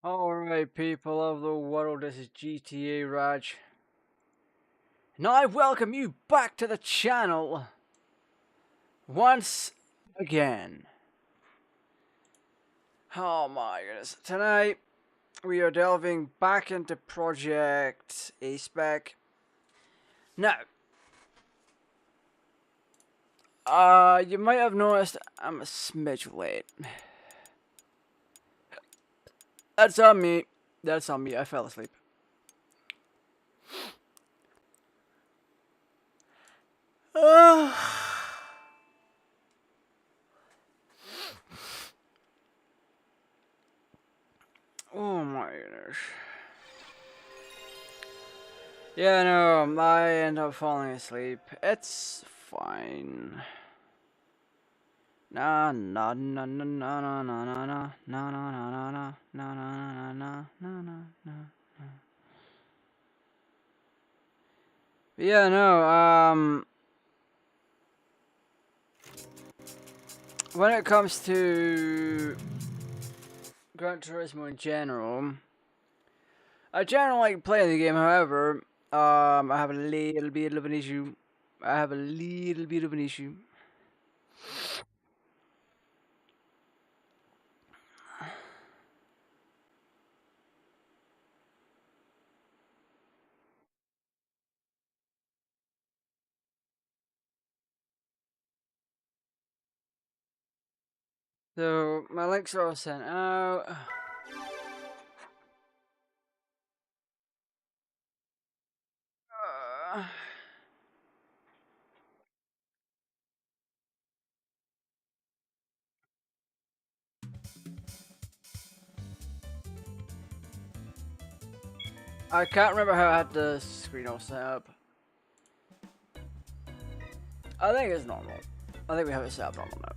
Alright, people of the world, this is GTAraj. And I welcome you back to the channel once again. Oh my goodness. Tonight, we are delving back into Project A-spec. Now, you might have noticed I'm a smidge late. That's on me. That's on me. I fell asleep. Oh my goodness. Yeah, no, I end up falling asleep. It's fine. Na na na na na na na na na na na na na na na na na. Yeah, no, when it comes to Gran Turismo in general, I generally like playing the game. However, I have a little bit of an issue. So my links are all sent out. I can't remember how I had the screen all set up. I think it's normal. I think we have it set up normal now.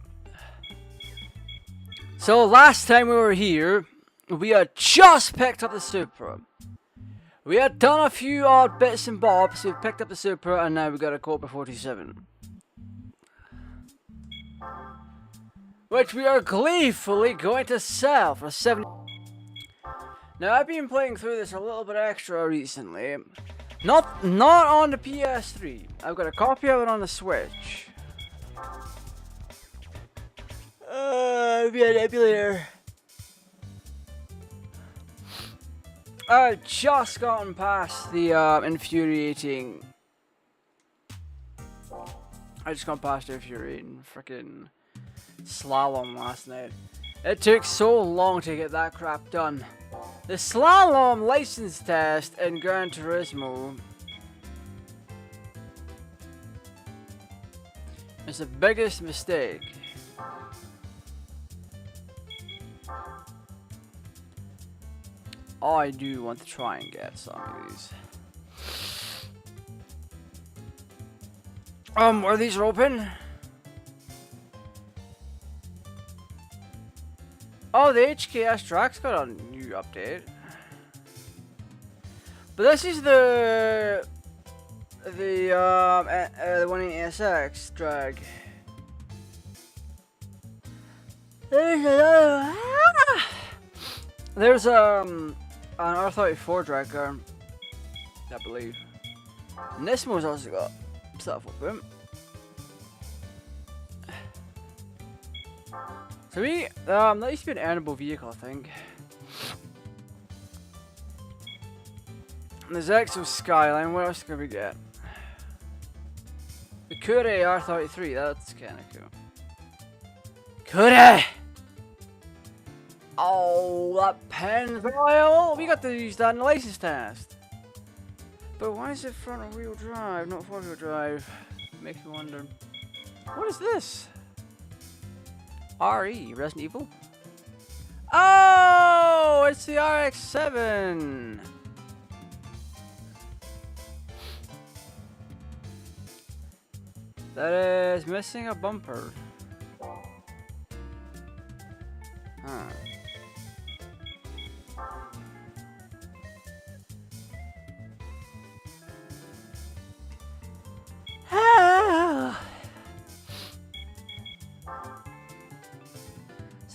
So last time we were here, we had just picked up the Supra. We had done a few odd bits and bobs, we picked up the Supra, and now we got a Cobra 47. Which we are gleefully going to sell for 70. Now I've been playing through this a little bit extra recently. Not on the PS3. I've got a copy of it on the Switch. Via an emulator. I've just gotten past the infuriating. I just got past the infuriating freaking slalom last night. It took so long to get that crap done. The slalom license test in Gran Turismo is the biggest mistake. I do want to try and get some of these. Are these open? Oh, the HKS track's got a new update. But this is the 180SX drag. There's an R34 drag car, I believe. And this one's also got stuff with him. So that used to be an earnable vehicle, I think. And there's Exo Skyline, what else can we get? The Kure R33, that's kinda cool. Kure! Oh, that pen oil! We got to use that in the license test. But why is it front wheel drive, not four wheel drive? Makes me wonder. What is this? RE, Resident Evil? Oh, it's the RX-7! That is missing a bumper. Huh.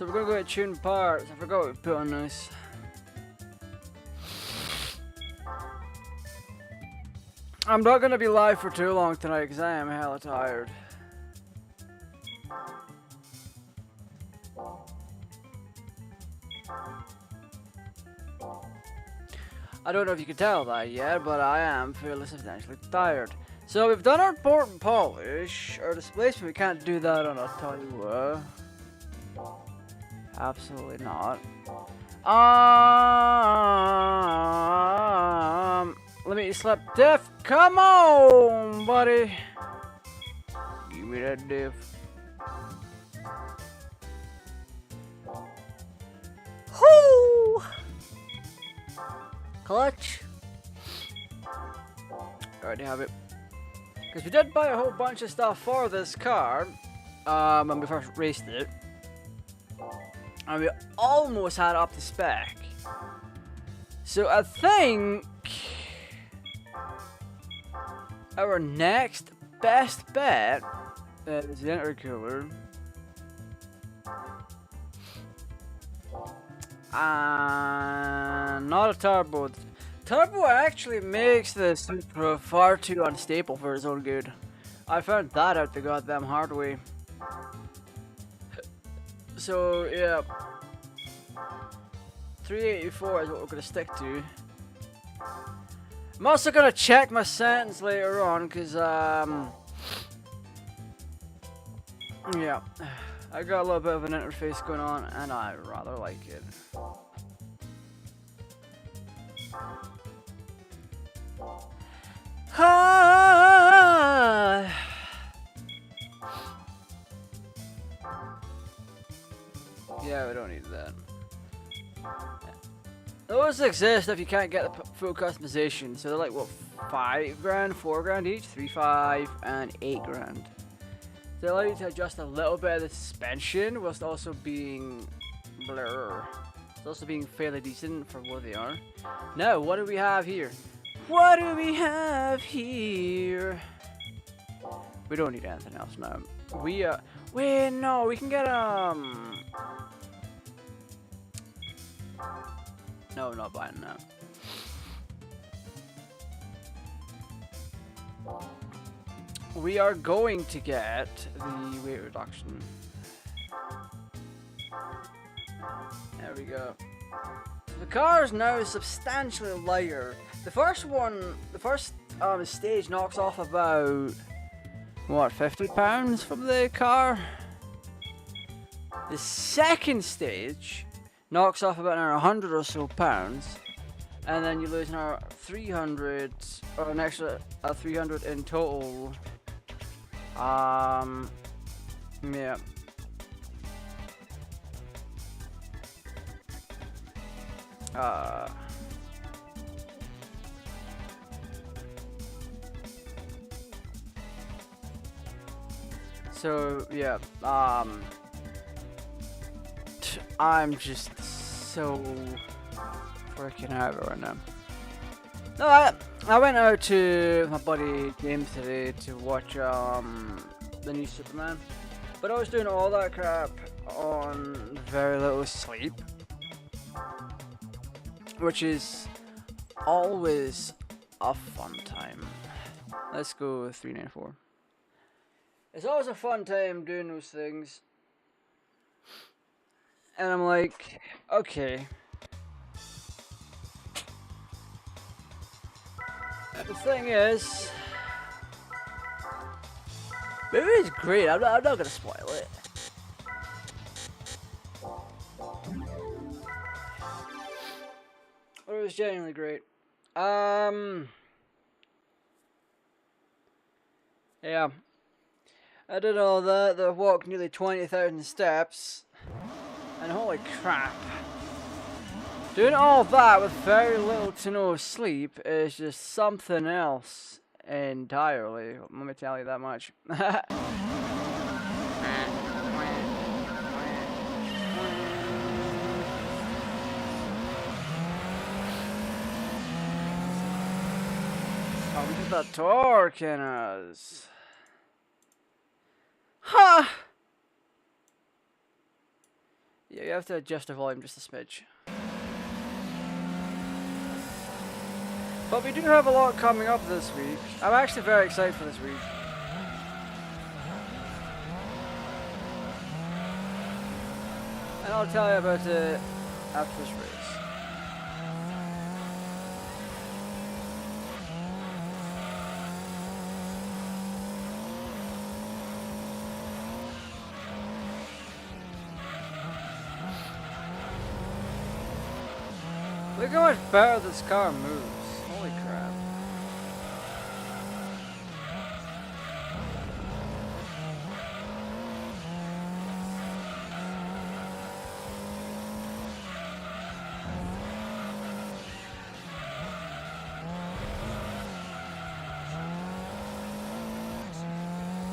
So we're gonna go to tune parts. I forgot what we put on this. I'm not gonna be live for too long tonight because I am hella tired. I don't know if you can tell that yet, but I am fairly substantially tired. So we've done our port and polish. Our displacement, we can't do that on a Taiwa. Absolutely not. Let me slap diff. Come on, buddy. Give me that diff. Whoo! Clutch. Already have it. Because we did buy a whole bunch of stuff for this car when we first raced it. And we almost had it up to spec. So I think our next best bet is the intercooler. And not a turbo. Turbo actually makes the Supra far too unstable for its own good. I found that out the goddamn hard way. So yeah, 384 is what we're gonna stick to. I'm also gonna check my settings later on, cause yeah, I got a little bit of an interface going on, and I rather like it. Yeah, we don't need that. Those exist if you can't get the full customization. So they're like, what, 5 grand, 4 grand each? 3, 5, and 8 grand. They allow you to adjust a little bit of the suspension whilst also being blur. It's also being fairly decent for what they are. Now, what do we have here? What do we have here? We don't need anything else now. Wait, no, we can get no, not buying that. We are going to get the weight reduction. There we go. The car is now substantially lighter. The first stage knocks off about, what, 50 pounds from the car? The second stage knocks off about 100 or so pounds, and then you lose another 300, or an extra 300 in total. Yeah. So yeah, I'm just so freaking out right now. No, I went out to my buddy James today to watch the new Superman, but I was doing all that crap on very little sleep, which is always a fun time. Let's go with 394. It's always a fun time doing those things. And I'm like, okay. The thing is, maybe it's great. I'm not gonna spoil it. But it was genuinely great. Yeah. I did all that. I walked nearly 20,000 steps. And holy crap. Doing all that with very little to no sleep is just something else entirely. Let me tell you that much. Oh, look at that torque in us. Huh. Yeah, you have to adjust the volume just a smidge. But we do have a lot coming up this week. I'm actually very excited for this week. And I'll tell you about it after this race. Look how much better this car moves. Holy crap.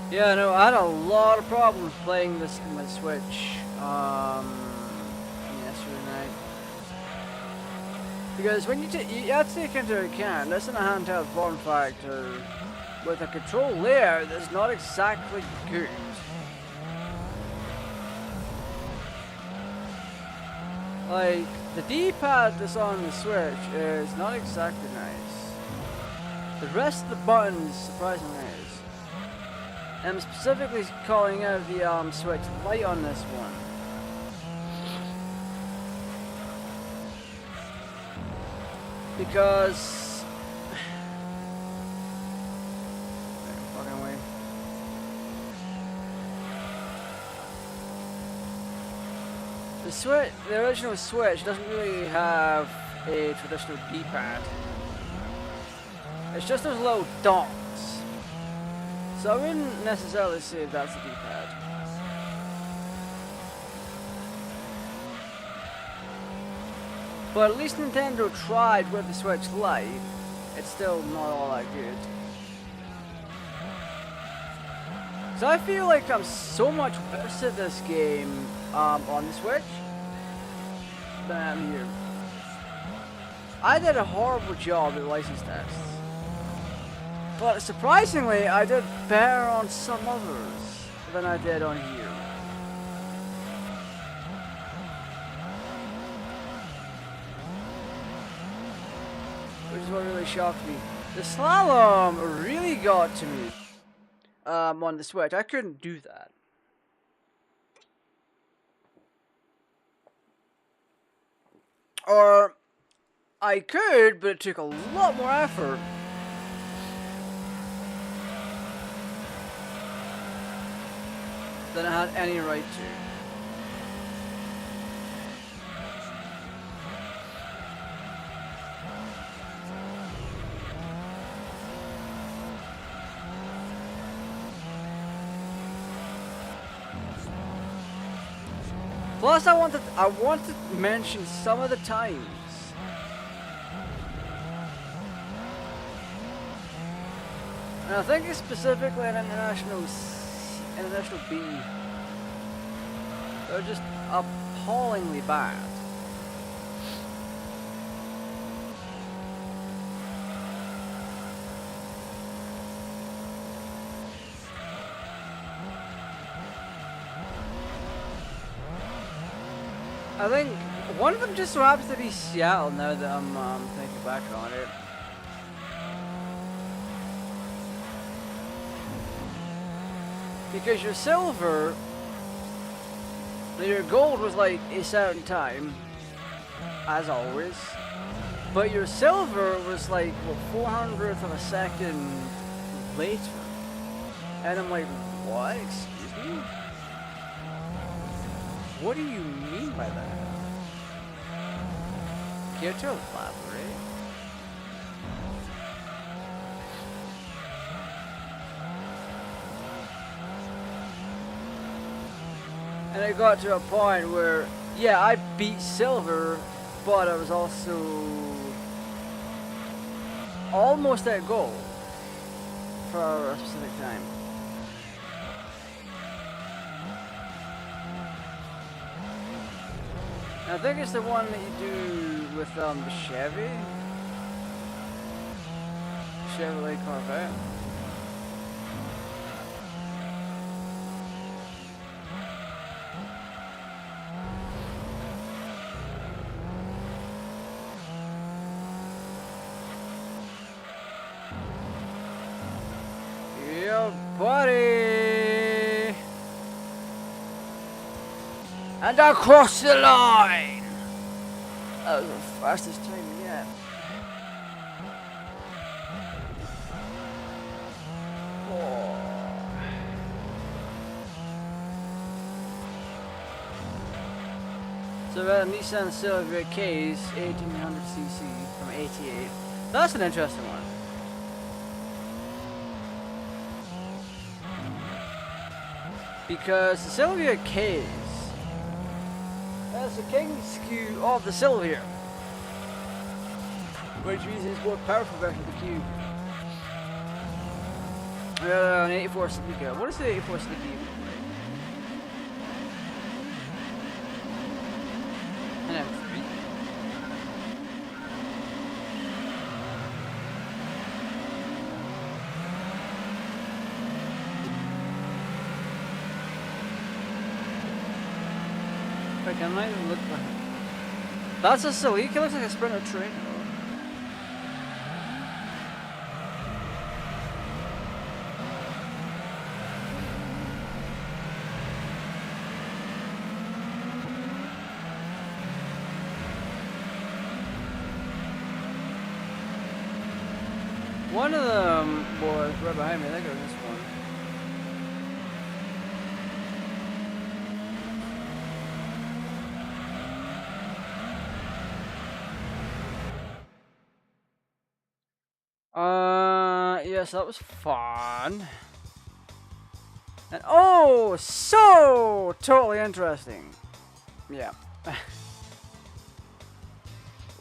Yeah, no, I had a lot of problems playing this in my Switch yesterday night. Because when you have to take into account, this is a handheld form factor with a control layer that's not exactly good. Like, the D-pad that's on the Switch is not exactly nice. The rest of the buttons, surprisingly, is. I'm specifically calling out the Switch Lite on this one. Because fucking away. The original Switch doesn't really have a traditional D-pad. It's just those little dots. So I wouldn't necessarily say that's a D-pad. But at least Nintendo tried with the Switch Lite. It's still not all that good. So I feel like I'm so much worse at this game on the Switch than I am here. I did a horrible job at license tests. But surprisingly, I did better on some others than I did on here. Which is what really shocked me. The slalom really got to me on the Switch. I couldn't do that. Or I could, but it took a lot more effort. Than I had any right to. Plus, I want to mention some of the times. And I think it's specifically an International B. They're just appallingly bad. I think one of them just so happens to be Seattle now that I'm thinking back on it. Because your silver, your gold was like a certain time, as always, but your silver was like, what, 400th of a second later. And I'm like, what? Excuse me? What do you mean by that? Care to elaborate? And it got to a point where, yeah, I beat silver, but I was also almost at gold for a specific time. I think it's the one that you do with the Chevrolet Corvette. go, buddy! And across the line! That was the fastest time yet. So we got a Nissan Silvia Case 1800cc from 88. That's an interesting one. Because the Silvia Case has the king skew of the Silvia, which means it's more powerful version of the Cube. An 84 Celica. What is the 84 Celica? An M3. Like, I might even look behind. That's a Celica. It looks like a Sprinter train. One of them was right behind me. I think it was this one. Yes, that was fun. And oh, so totally interesting. Yeah.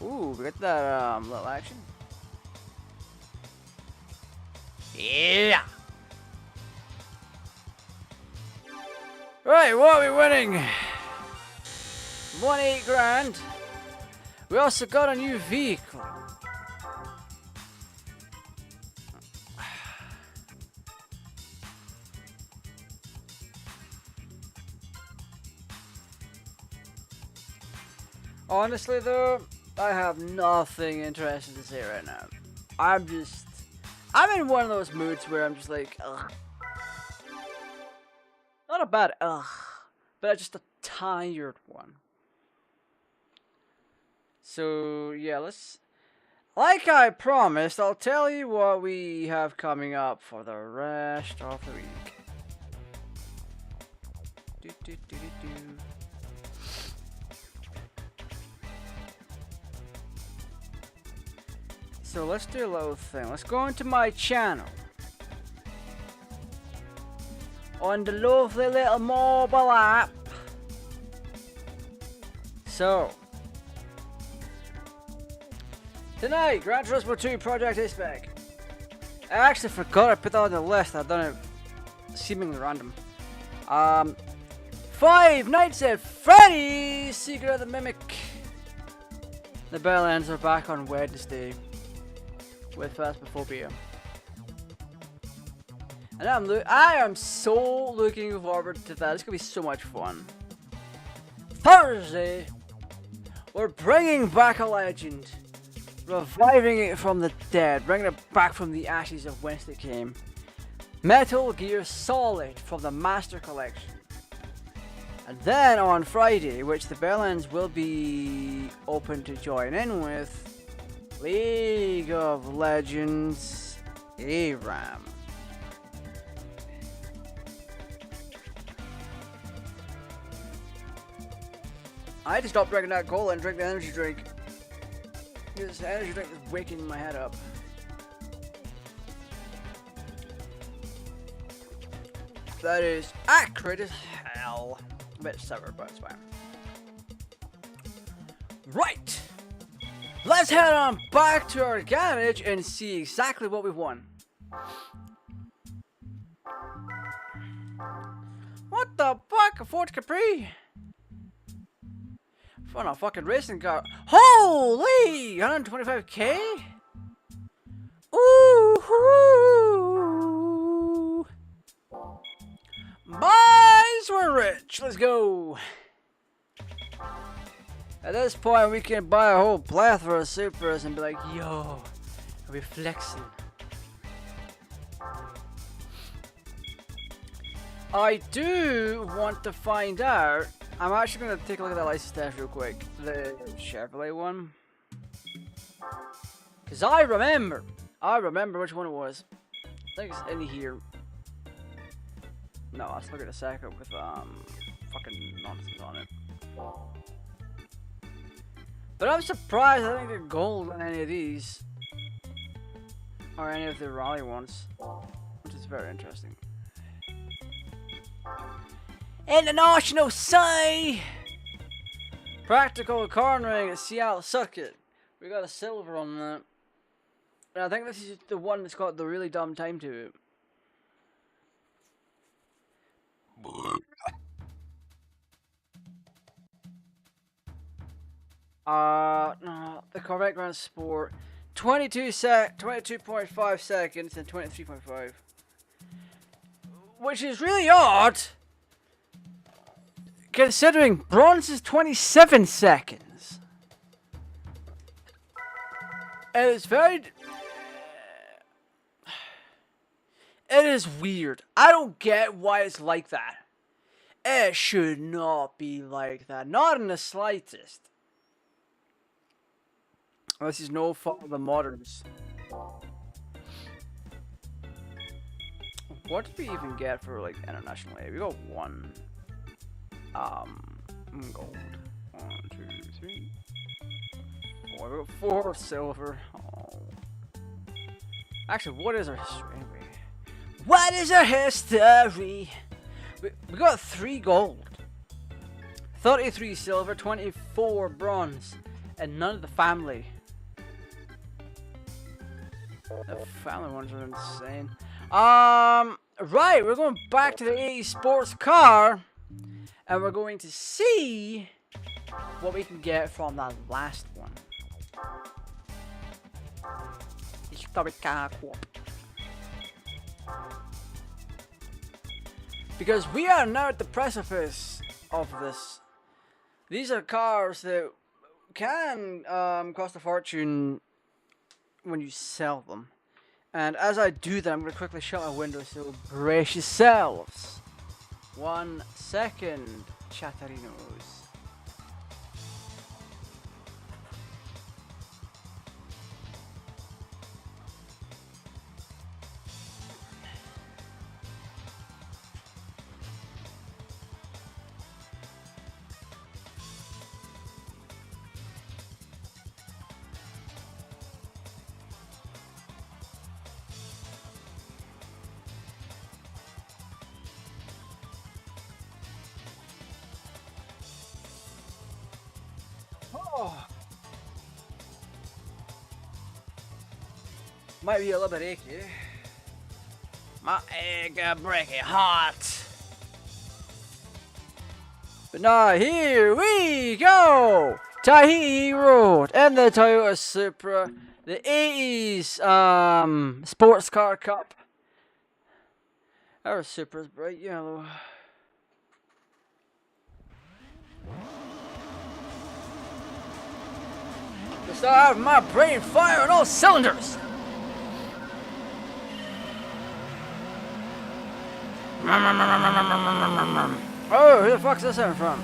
Ooh, we got that little action. Yeah. Right, what are we winning? Won 8 grand. We also got a new vehicle. Honestly though, I have nothing interesting to say right now. I'm in one of those moods where I'm just like, ugh. Not a bad ugh, but just a tired one. So yeah, like I promised, I'll tell you what we have coming up for the rest of the week. So let's do a little thing. Let's go into my channel. On the lovely little mobile app. So tonight, Gran Turismo 2 Project A-spec. I actually forgot I put that on the list. I've done it seemingly random. 5 Nights at Freddy's Secret of the Mimic. The Bellends are back on Wednesday with Phasmophobia. And I am so looking forward to that. It's gonna be so much fun. Thursday, we're bringing back a legend, reviving it from the dead, bringing it back from the ashes of whence it came. Metal Gear Solid from the Master Collection. And then on Friday, which the Bellends will be open to join in with, League of Legends ARAM. I had to stop drinking that cola and drink the energy drink. This energy drink is waking my head up. That is accurate as hell. A bit sour, but it's fine. Right! Let's head on back to our garage and see exactly what we've won. What the fuck? A Ford Capri? On a fucking racing car. Holy! 125k? Ooh! Boys, we're rich. Let's go. At this point, we can buy a whole plethora of Supras and be like, yo, we're flexing. I do want to find out. I'm actually going to take a look at that license test real quick. The Chevrolet one. Because I remember which one it was. I think it's in here. No, let's look at a second with fucking nonsense on it. But I'm surprised I didn't get gold on any of these. Or any of the rally ones. Which is very interesting. International say! Practical cornering at Seattle Circuit. We got a silver on that. And I think this is the one that's got the really dumb time to it. No, the Corvette Grand Sport. 22.5 seconds and 23.5. Which is really odd. Considering bronze is 27 seconds. And it's very... It is weird. I don't get why it's like that. It should not be like that. Not in the slightest. This is no fault of the modders. What did we even get for like international A? We got one. Gold. 1, 2, 3, 4. We got 4 silver. Oh. Actually, what is our history anyway? What is our history? We got 3 gold, 33 silver, 24 bronze, and none of the family. The family ones are insane. Right, we're going back to the 80s sports car, and we're going to see what we can from that last one. Historic car co-op. Because we are now at the precipice of this. These are cars that can cost a fortune when you sell them. And as I do that, I'm going to quickly shut my window, so brace yourselves. 1 second, chatterinos. Oh. Might be a little bit achy. My egg breaking heart. But now here we go! Tahiti Road and the Toyota Supra. The 80s sports car cup. Our Supra's bright yellow. So I have my brain fire on all cylinders. Oh, who the fuck's this coming from?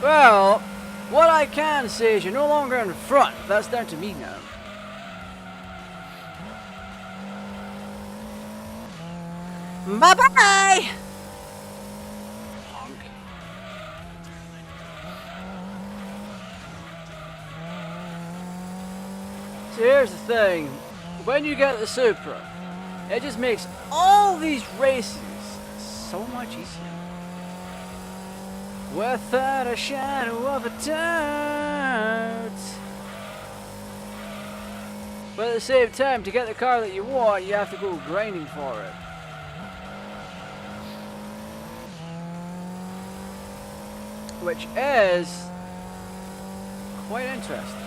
Well, what I can say is you're no longer in front. That's down to me now. Bye-bye! So here's the thing, when you get the Supra, it just makes all these races so much easier. Without a shadow of a doubt. But at the same time, to get the car that you want, you have to go grinding for it. Which is quite interesting.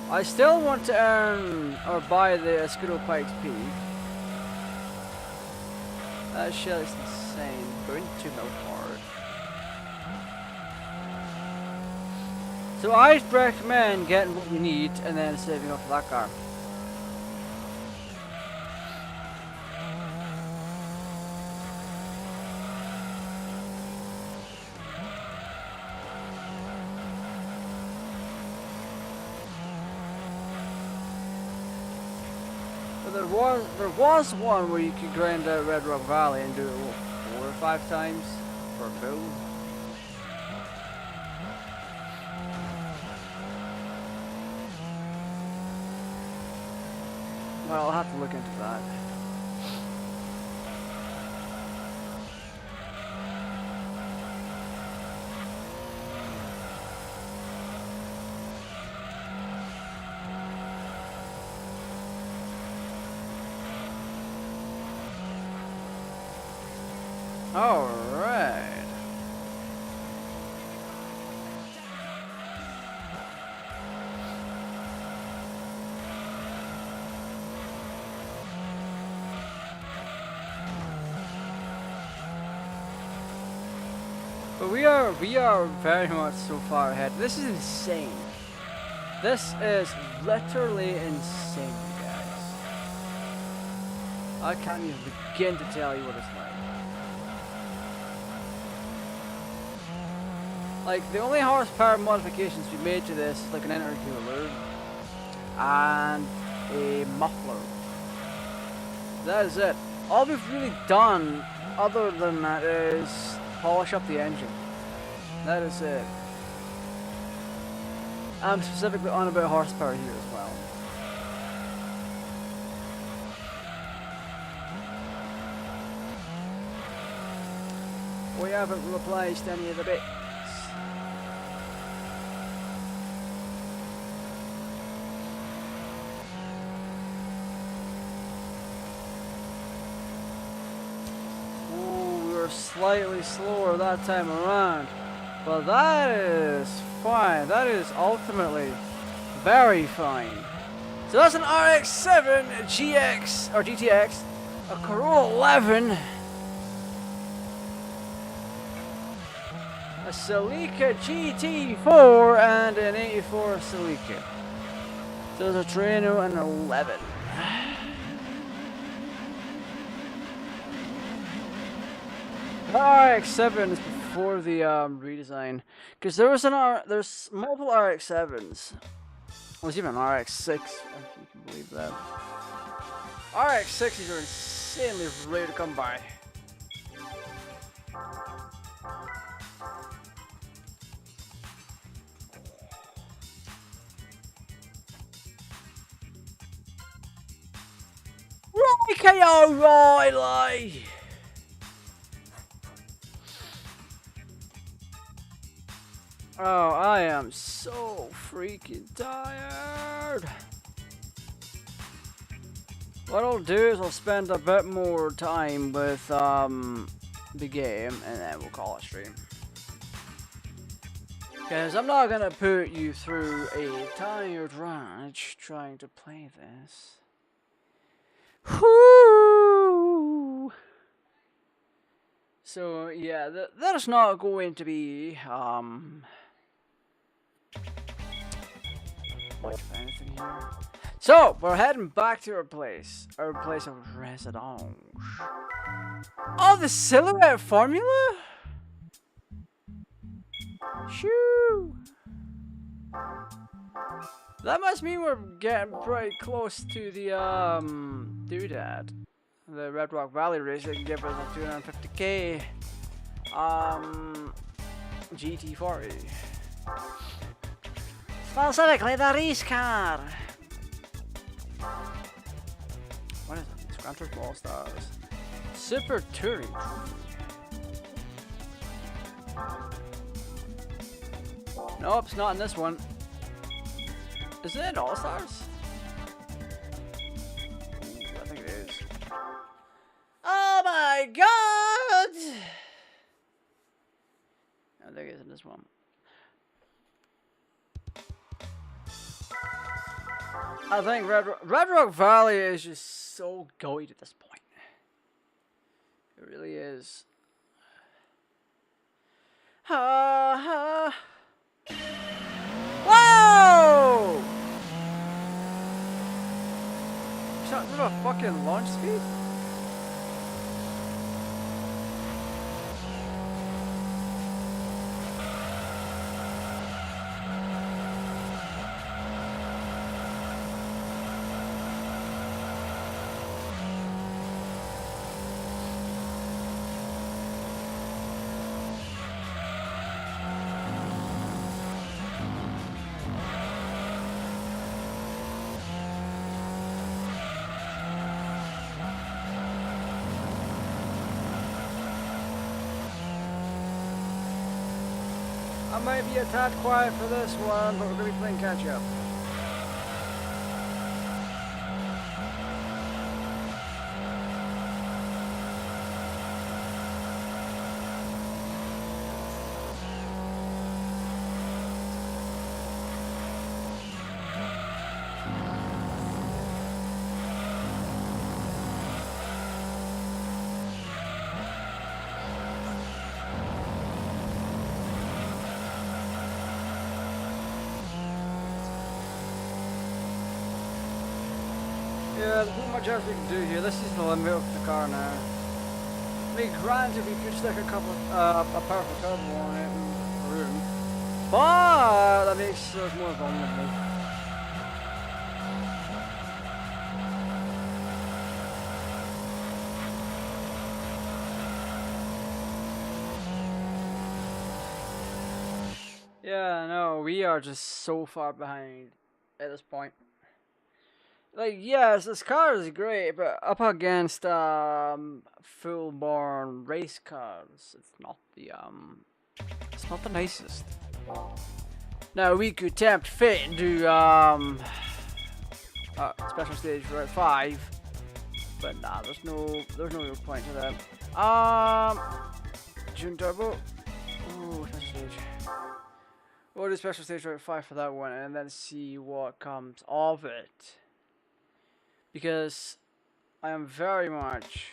I still want to earn or buy the Escudo Pikes Peak. That shell is insane. Going to no hard. So I recommend getting what you need and then saving up for that car. There was one where you could grind out Red Rock Valley and do it 4 or 5 times for a build. Well, I'll have to look into that. All right. But we are very much so far ahead. This is insane. This is literally insane, guys. I can't even begin to tell you what it's like. Like, the only horsepower modifications we made to this is like an intercooler and a muffler. That is it. All we've really done other than that is polish up the engine. That is it. I'm specifically on about horsepower here as well. We haven't replaced any of the bits. Slightly slower that time around, but that is fine. That is ultimately very fine. So that's an RX-7 GX or GTX, a Corolla 11, a Celica GT4, and an 84 Celica. So there's a Treno and an 11. RX-7 is before the redesign, because there's multiple RX-7s. There's even an RX-6, if you can believe that. RX-6s are insanely rare to come by. Right, KO, Riley! Oh, I am so freaking tired. What I'll do is I'll spend a bit more time with the game and then we'll call it stream. Because I'm not gonna put you through a tired ranch trying to play this. Whoo! So yeah, that is not going to be much of anything here. So we're heading back to our place of residence. Oh, the silhouette formula? Shoo! That must mean we're getting pretty close to the doodad. The Red Rock Valley race that can give us a 250k GT40. Specifically the race car. What is it? It's Gran Turismo All-Stars. Super Touring. Nope, it's not in this one. Is it in All-Stars? I think it is. Oh my god! I think it's in this one. I think Red Rock Valley is just so goated at this point. It really is. Ha ha. Whoa! Is that a fucking launch speed? I might be a tad quiet for this one, but we're going to be playing catch up. Yeah, there's not much else we can do here. This is the limit of the car now. I mean, granted, we could stick a couple of, a powerful turbo on it and room, but that makes us more vulnerable. Yeah, no, we are just so far behind at this point. Like, yes, this car is great, but up against full-born race cars, it's not the nicest. Now we could tempt fate and do special stage Route 5, but nah, there's no real point to that. June Turbo. Ooh, special stage. We'll do special stage Route 5 for that one, and then see what comes of it. Because I am very much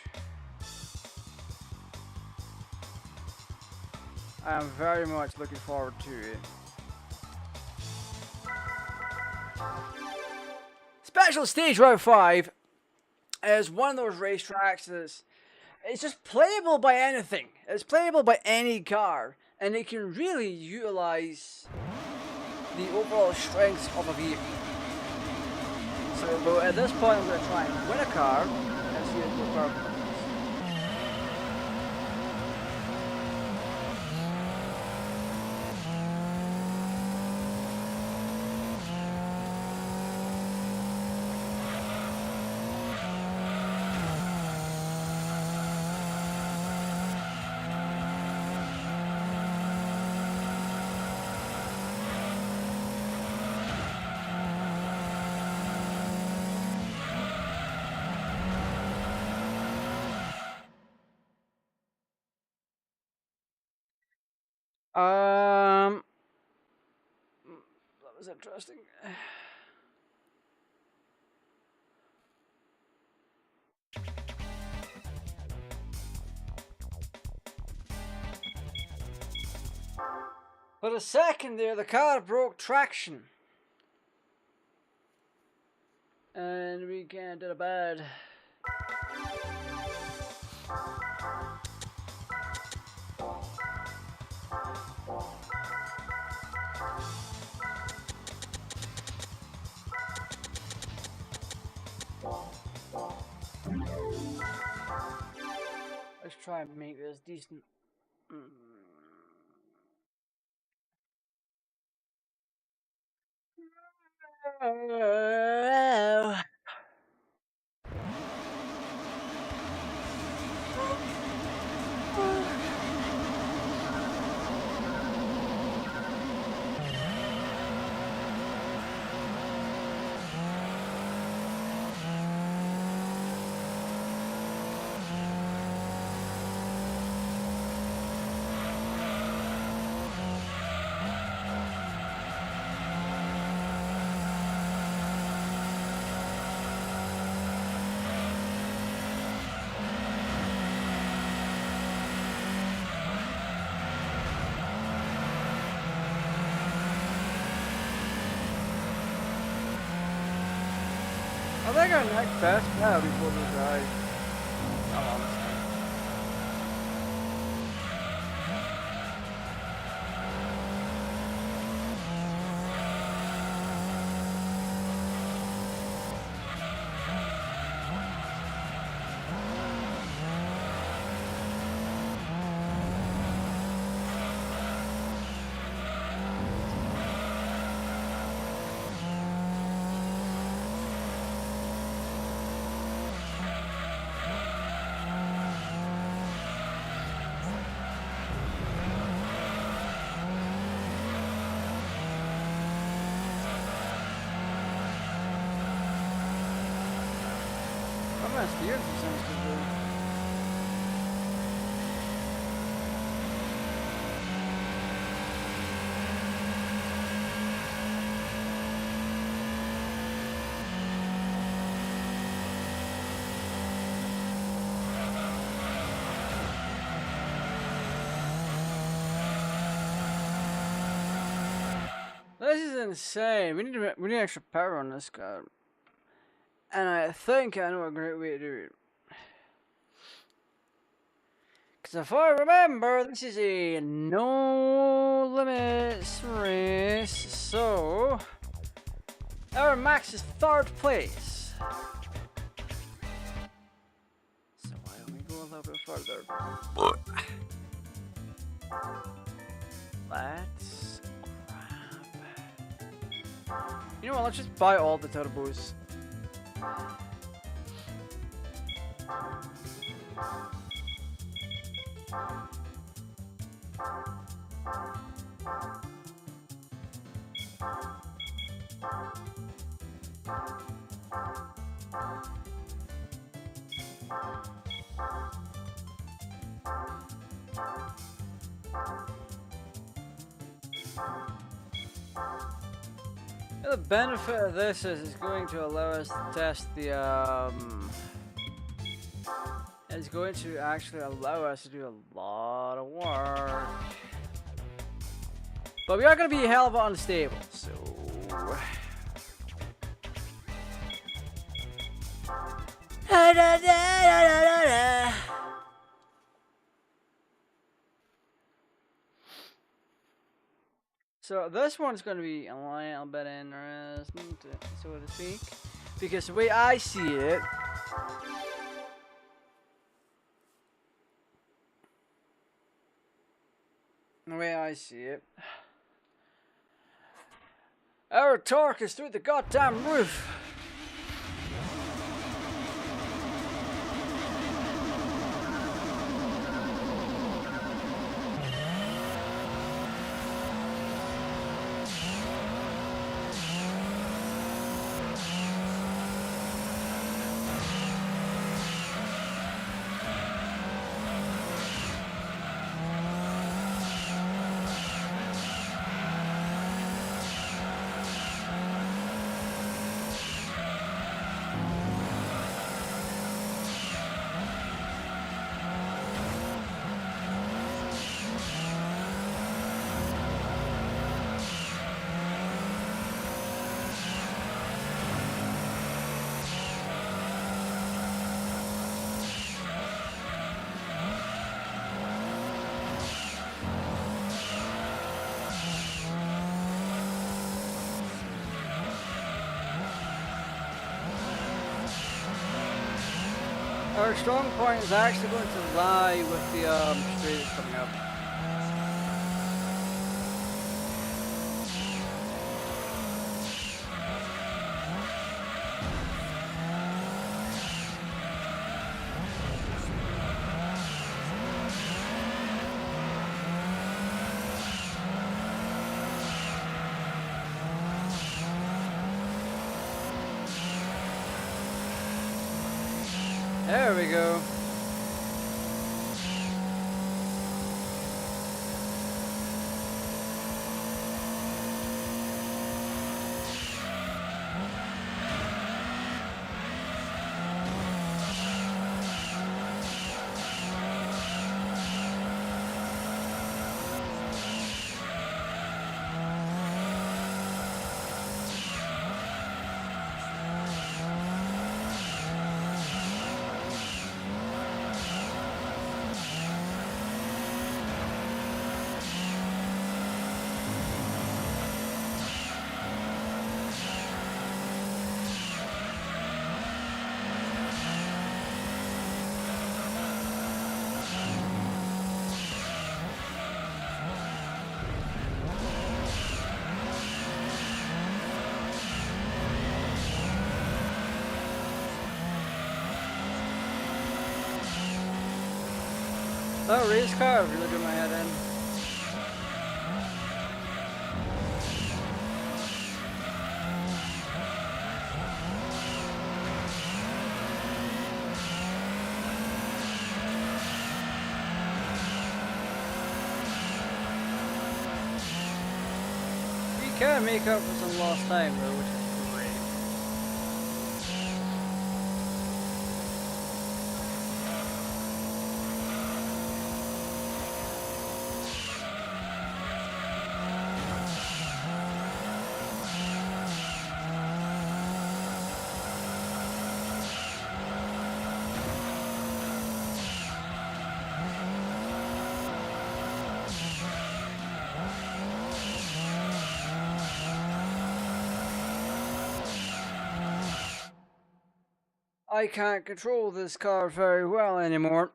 looking forward to it. Special Stage Route 5 is one of those racetracks that's it's just playable by anything. It's playable by any car, and it can really utilize the overall strengths of a vehicle. So at this point, I'm going to try and win a car and see if it goes perfect. That was interesting. For a second there, the car broke traction. And we can't do a bad. Let's try and make this decent. I think our next best bet will be four-wheel drive. Oh, honestly. My steering sounds good. This is insane. We need extra power on this car. And I think I know a great way to do it. Because if I remember, this is a no limits race. So, our max is 3rd place. So why don't we go a little bit further? Let's grab. You know what? Let's just buy all the turbos. The benefit of this is it's going to allow us to test the it's going to actually allow us to do a lot of work. But we are going to be a hell of a lot unstable, so so this one's going to be a little bit interesting, so to speak, because the way I see it, our torque is through the goddamn roof. Our strong point is actually going to lie with the straight that's coming up. There we go. That race car really drew my head in. We can make up for some lost time though, which is great. I can't control this car very well anymore.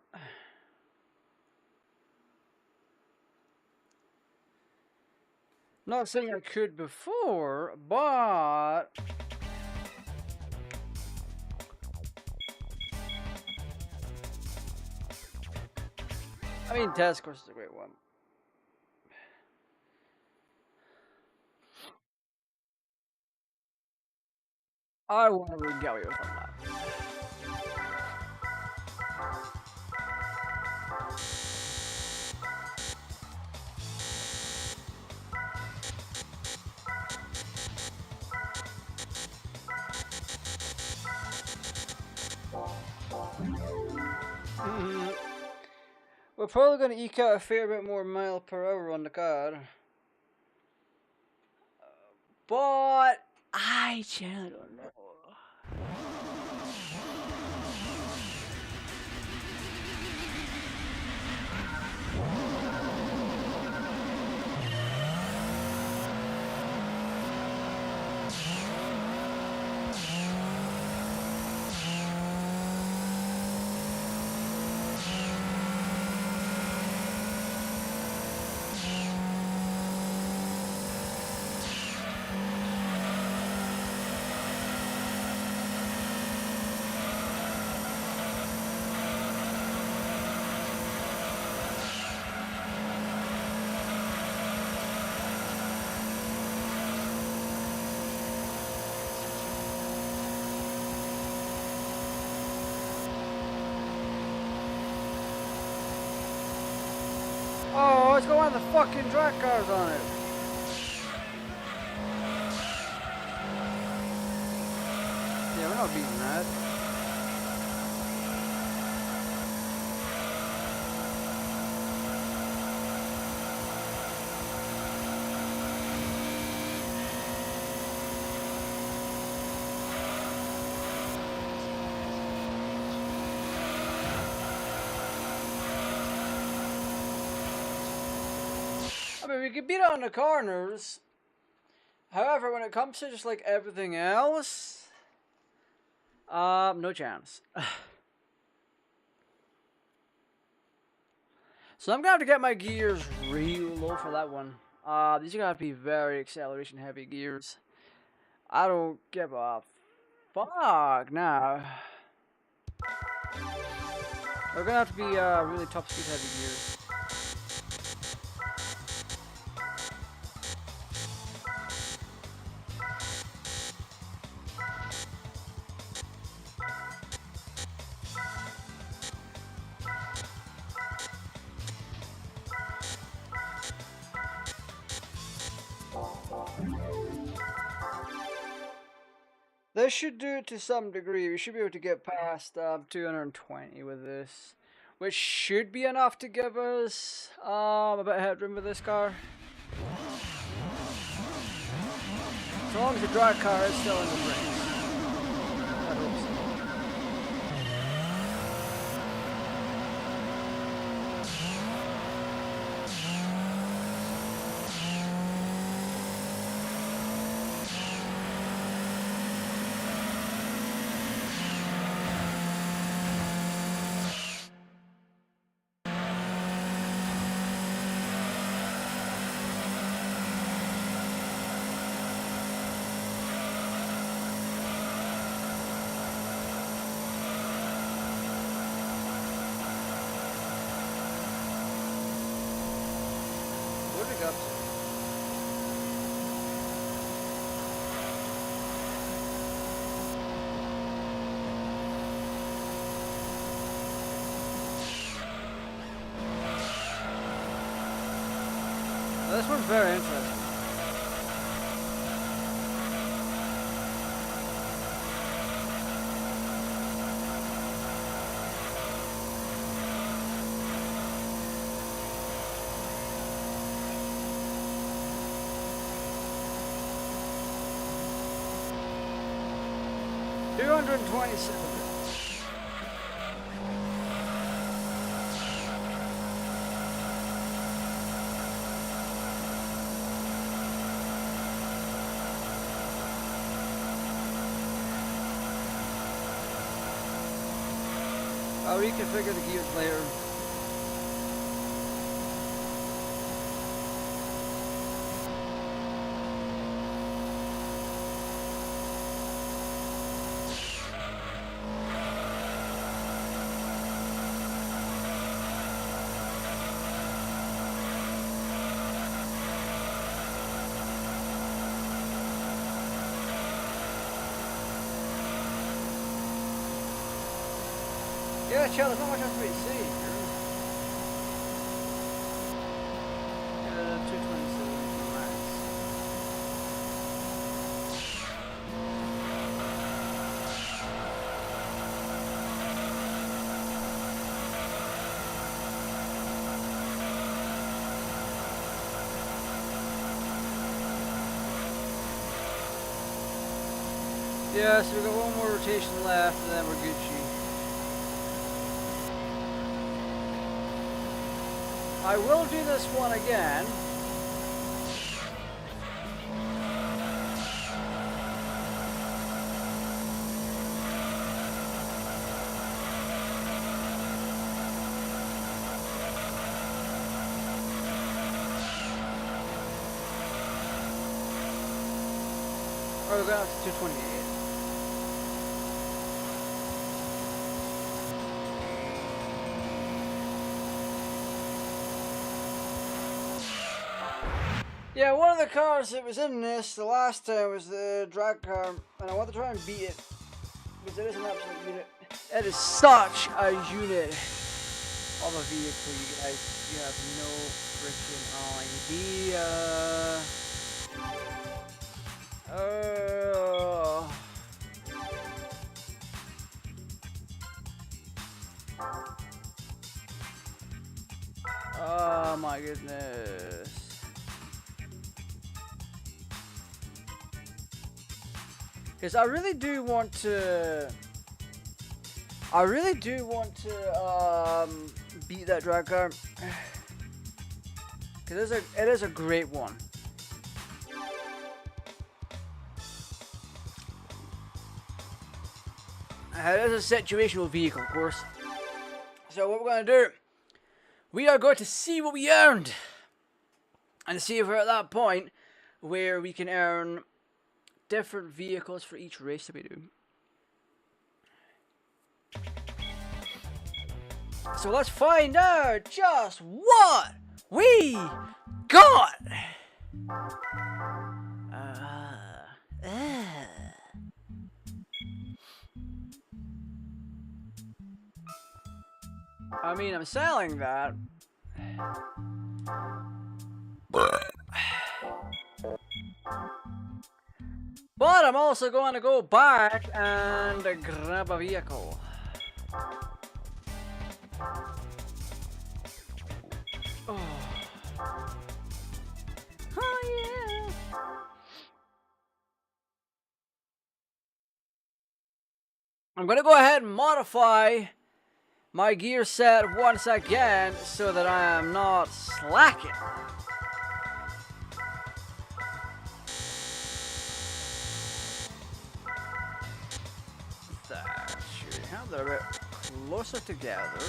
Not saying I could before, but I mean, Task Force is a great one. I want to regale you from that. We're probably going to eke out a fair bit more mile per hour on the car. But I generally don't know. Oh, let's go on the fucking drag cars on it. Yeah, we're not beating that. I mean, we could beat it on the corners. However, when it comes to just like everything else, no chance. So I'm gonna have to get my gears real low for that one. These are gonna have to be very acceleration heavy gears. I don't give a fuck now. They're gonna have to be really top speed heavy gears. This should do it to some degree. We should be able to get past 220 with this, which should be enough to give us a bit of headroom with this car. As long as the drag car is still in the race. I hope so. pickups. Well, this one's very interesting. $227. I'll reconfigure the gears later. Yeah, chill, there's not much else for me to see. 227 max. Yeah, so we've got one more rotation left and then we're Gucci. I will do this one again. Or we're going up to 228. Yeah, one of the cars that was in this the last time was the drag car, and I want to try and beat it because it is an absolute unit. It is such a unit of a vehicle, you guys. You have no freaking idea. Oh my goodness. Because I really do want to beat that drag car. Because it is a great one. It is a situational vehicle, of course. So what we're going to do, we are going to see what we earned. And see if we're at that point where we can earn different vehicles for each race that we do. So let's find out just what we got. I mean, I'm selling that. But I'm also going to go back and grab a vehicle. Oh yeah. I'm going to go ahead and modify my gear set once again so that I am not slacking. That should have that a bit closer together.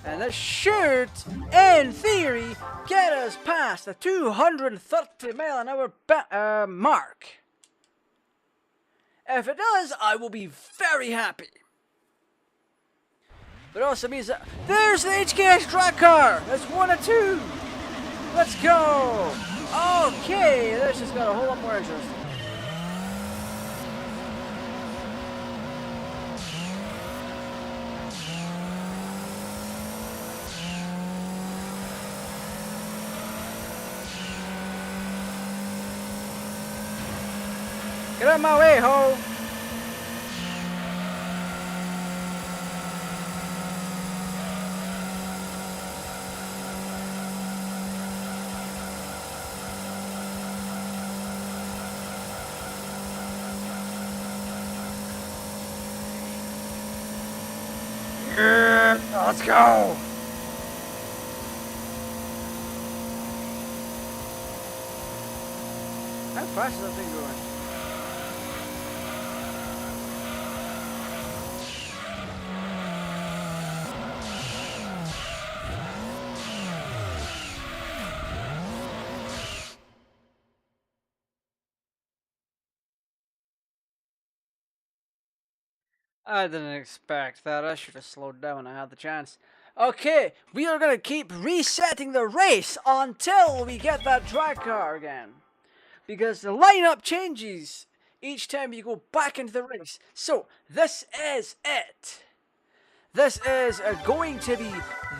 And that should, in theory, get us past the 230 mile an hour mark. If it does, I will be very happy. But it also means that there's the HKX track car. That's 1 of 2. Let's go! Okay, this just got a whole lot more interesting. Get out of my way, ho! Let's go! How fast is that thing going? I didn't expect that. I should have slowed down when I had the chance. Okay, we are gonna keep resetting the race until we get that drag car again. Because the lineup changes each time you go back into the race. So, this is it. This is going to be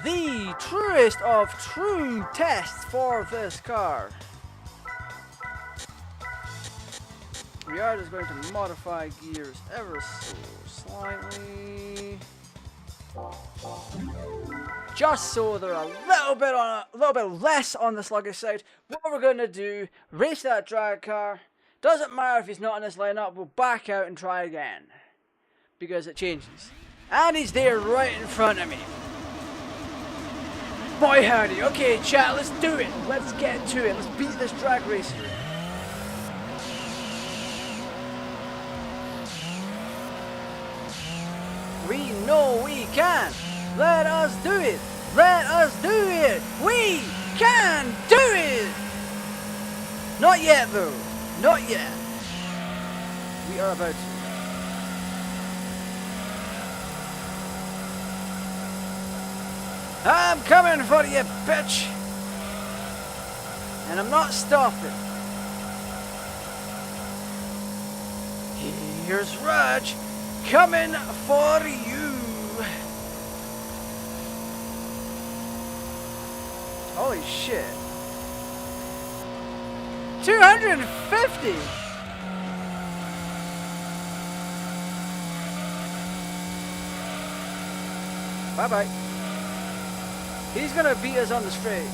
the truest of true tests for this car. We are just going to modify gears ever so slightly, just so they're a little bit less on the sluggish side. What we're going to do, race that drag car. Doesn't matter if he's not in this lineup, we'll back out and try again, because it changes. And he's there right in front of me. Boy howdy. Okay, chat, let's do it. Let's get to it. Let's beat this drag racer. We know we can. Let us do it. Let us do it. We can do it. Not yet, though. Not yet. We are about to. I'm coming for you, bitch. And I'm not stopping. Here's Raj. Coming for you. Holy shit. 250. Bye-bye. He's gonna beat us on the straights.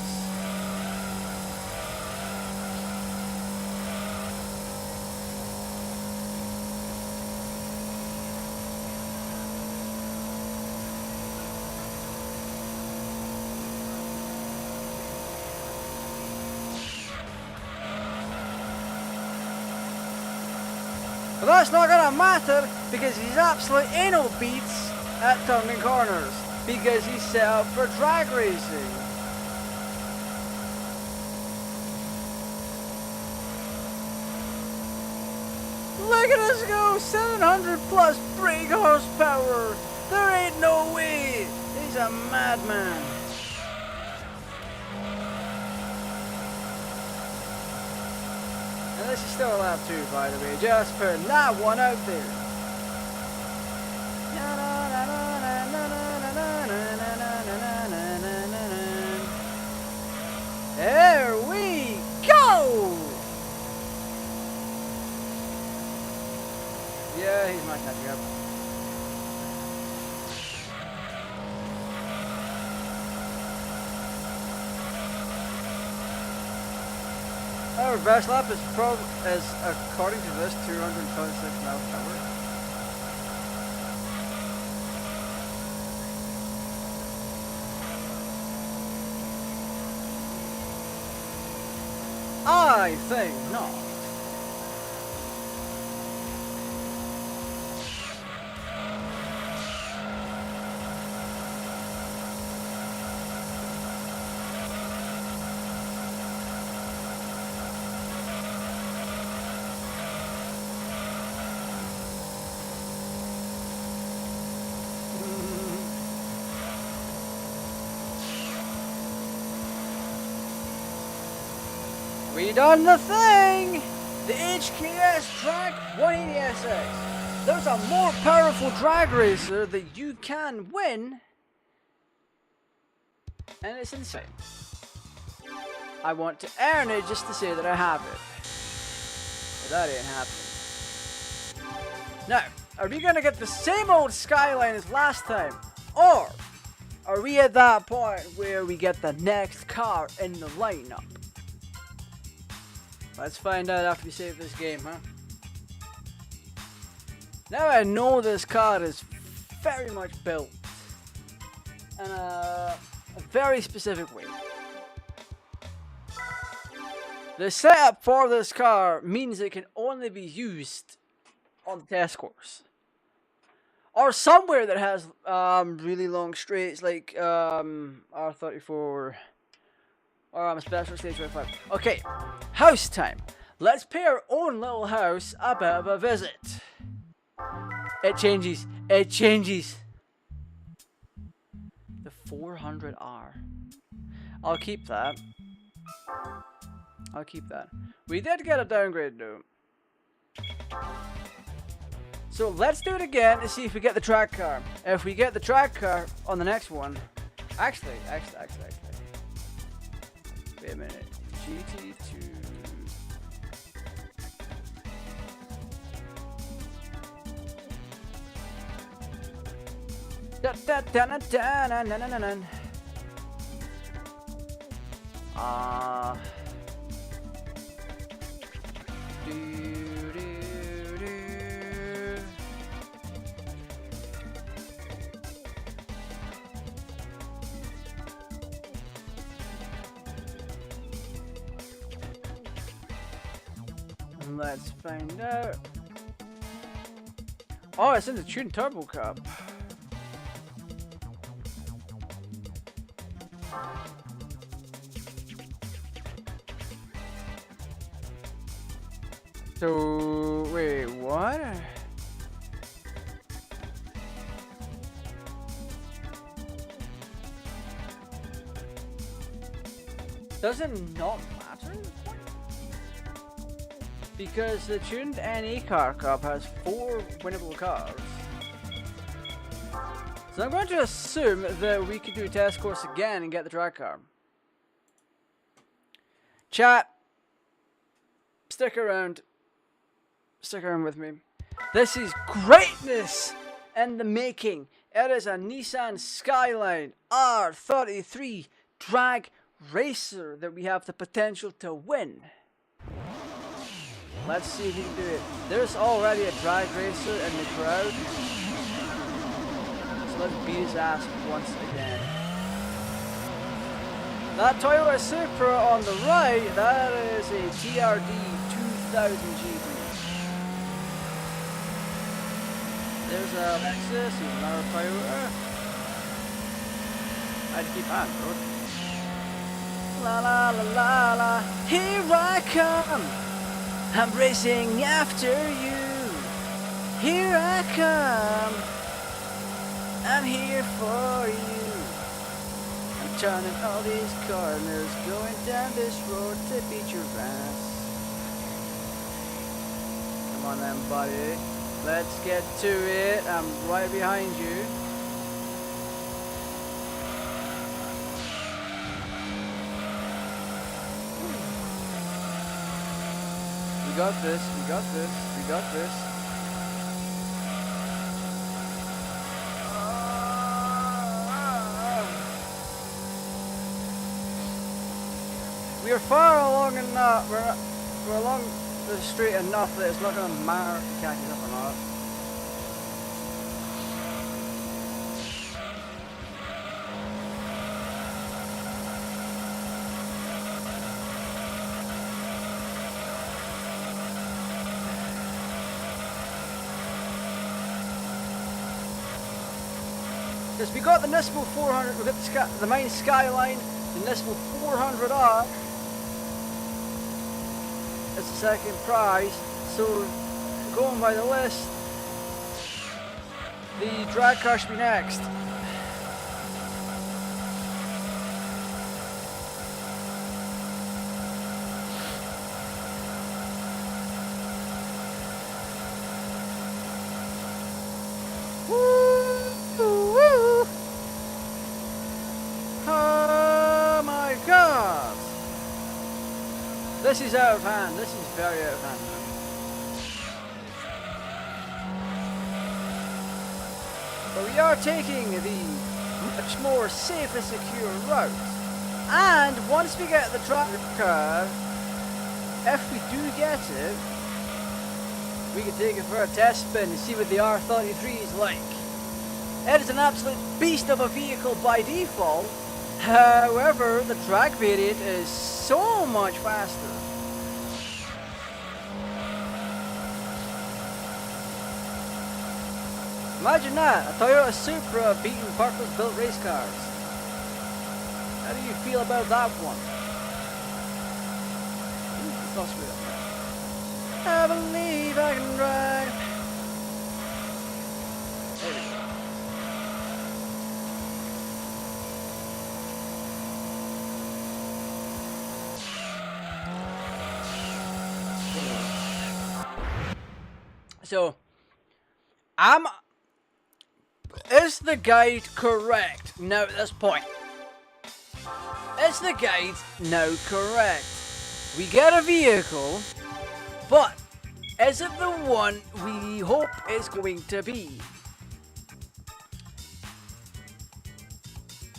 But that's not gonna matter because he's absolute anal beats at turning corners because he's set up for drag racing. Look at us go, 700 plus brake horsepower. There ain't no way. He's a madman. And this is still a lap 2, by the way, just putting that one out there. There we go! Yeah, he's not catching up. Our best lap is according to this 226 miles per hour. I think not. We done the thing! The HKS Track 180SX. There's a more powerful drag racer that you can win. And it's insane. I want to earn it just to say that I have it. But that ain't happening. Now, are we gonna get the same old skyline as last time? Or are we at that point where we get the next car in the lineup? Let's find out after we save this game, huh? Now I know this car is very much built in a very specific way. The setup for this car means it can only be used on the test course. Or somewhere that has really long straights like R34 or a special stage 25. Okay, house time. Let's pay our own little house a bit of a visit. It changes. It changes. The 400R. I'll keep that. I'll keep that. We did get a downgrade though. So let's do it again to see if we get the track car. If we get the track car on the next one. Actually. Wait a minute. GT2. Let's find out. Oh, it's in the Tune Turbo Cup. So, wait, what? Does it not matter? Because the tuned NE Car Cup has 4 winnable cars. So I'm going to assume that we could do a test course again and get the track car. Chat, stick around. Stick around with me. This is greatness in the making. It is a Nissan Skyline R33 drag racer that we have the potential to win. Let's see if he can do it. There's already a drag racer in the crowd. So let's beat his ass once again. That Toyota Supra on the right, that is a TRD 2000 GT. There's a Lexus, another Toyota. I'd keep on, bro. La la la la la, here I come. I'm racing after you. Here I come. I'm here for you. I'm turning all these corners, going down this road to beat your ass. Come on then, buddy. Let's get to it. I'm right behind you. We got this, we got this, we got this. We are far along enough, we're along the street enough that it's not going to matter if he catches up or not. Because we got the Nismo 400, we got the main Skyline, the Nismo 400R. It's the second prize, so going by the list, the drag car should be next. this is out of hand. This is very out of hand now. But we are taking the much more safe and secure route. And once we get the track car, if we do get it, we can take it for a test spin and see what the R33 is like. It is an absolute beast of a vehicle by default. However, the track variant is so much faster. Imagine that, a Toyota Supra beating purpose-built race cars. How do you feel about that one? It's not screwed up. I believe I can drive. There we go. So, is the guide correct now at this point? Is the guide now correct? We get a vehicle, but is it the one we hope it's going to be?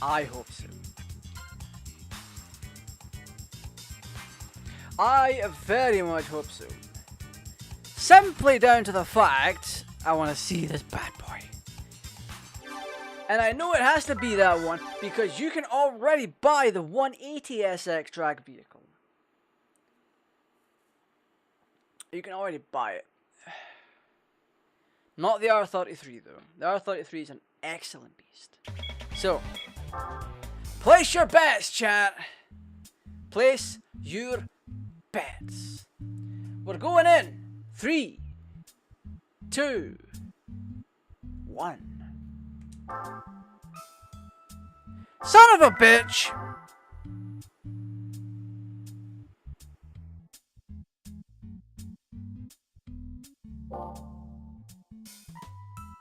I hope so. I very much hope so. Simply down to the fact, I want to see this bad boy. And I know it has to be that one, because you can already buy the 180SX track vehicle. You can already buy it. Not the R33 though. The R33 is an excellent beast. So, place your bets, chat. Place your bets. We're going in. 3, 2, 1. Son of a bitch!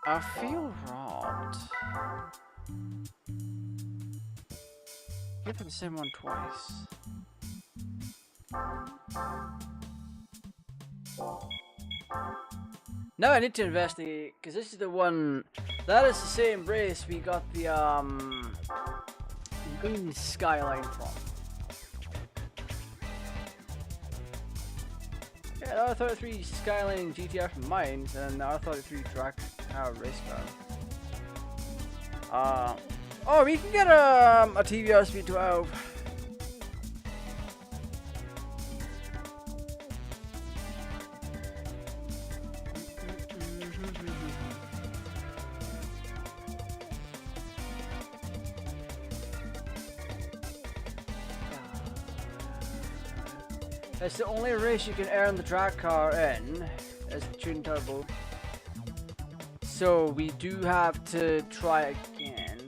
I feel robbed. Give the same one twice. Now I need to investigate, because this is the one, that is the same race we got the green skyline from. Yeah, the R33 Skyline GTR from mine, and the R33 track race car. Oh, we can get a TVR Speed 12. It's the only race you can earn the drag car in, is the Tune Turbo. So we do have to try again.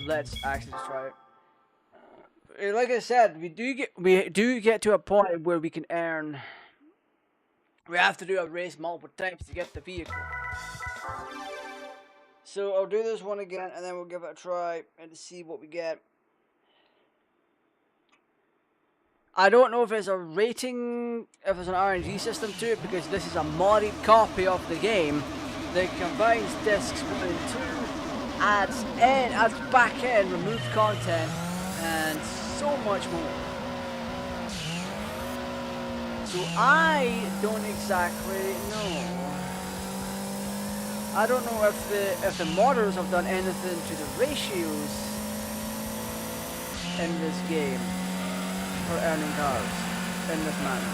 Let's actually just try it. Like I said, we do get to a point where we can earn. We have to do a race multiple times to get the vehicle. So I'll do this one again, and then we'll give it a try and see what we get. I don't know if there's a rating, if there's an RNG system to it, because this is a modded copy of the game that combines discs 1 and 2, adds back in, removed content, and so much more. So I don't exactly know. I don't know if the modders have done anything to the ratios in this game for earning cars in this manner.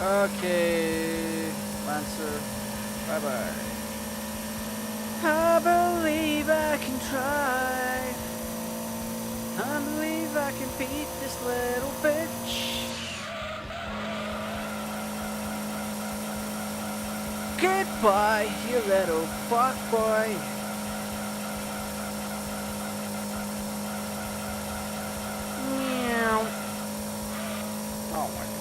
Okay, Lancer, bye bye. I believe I can try. I believe I can beat this little bitch. Goodbye, you little fuck boy. Meow. Oh my god.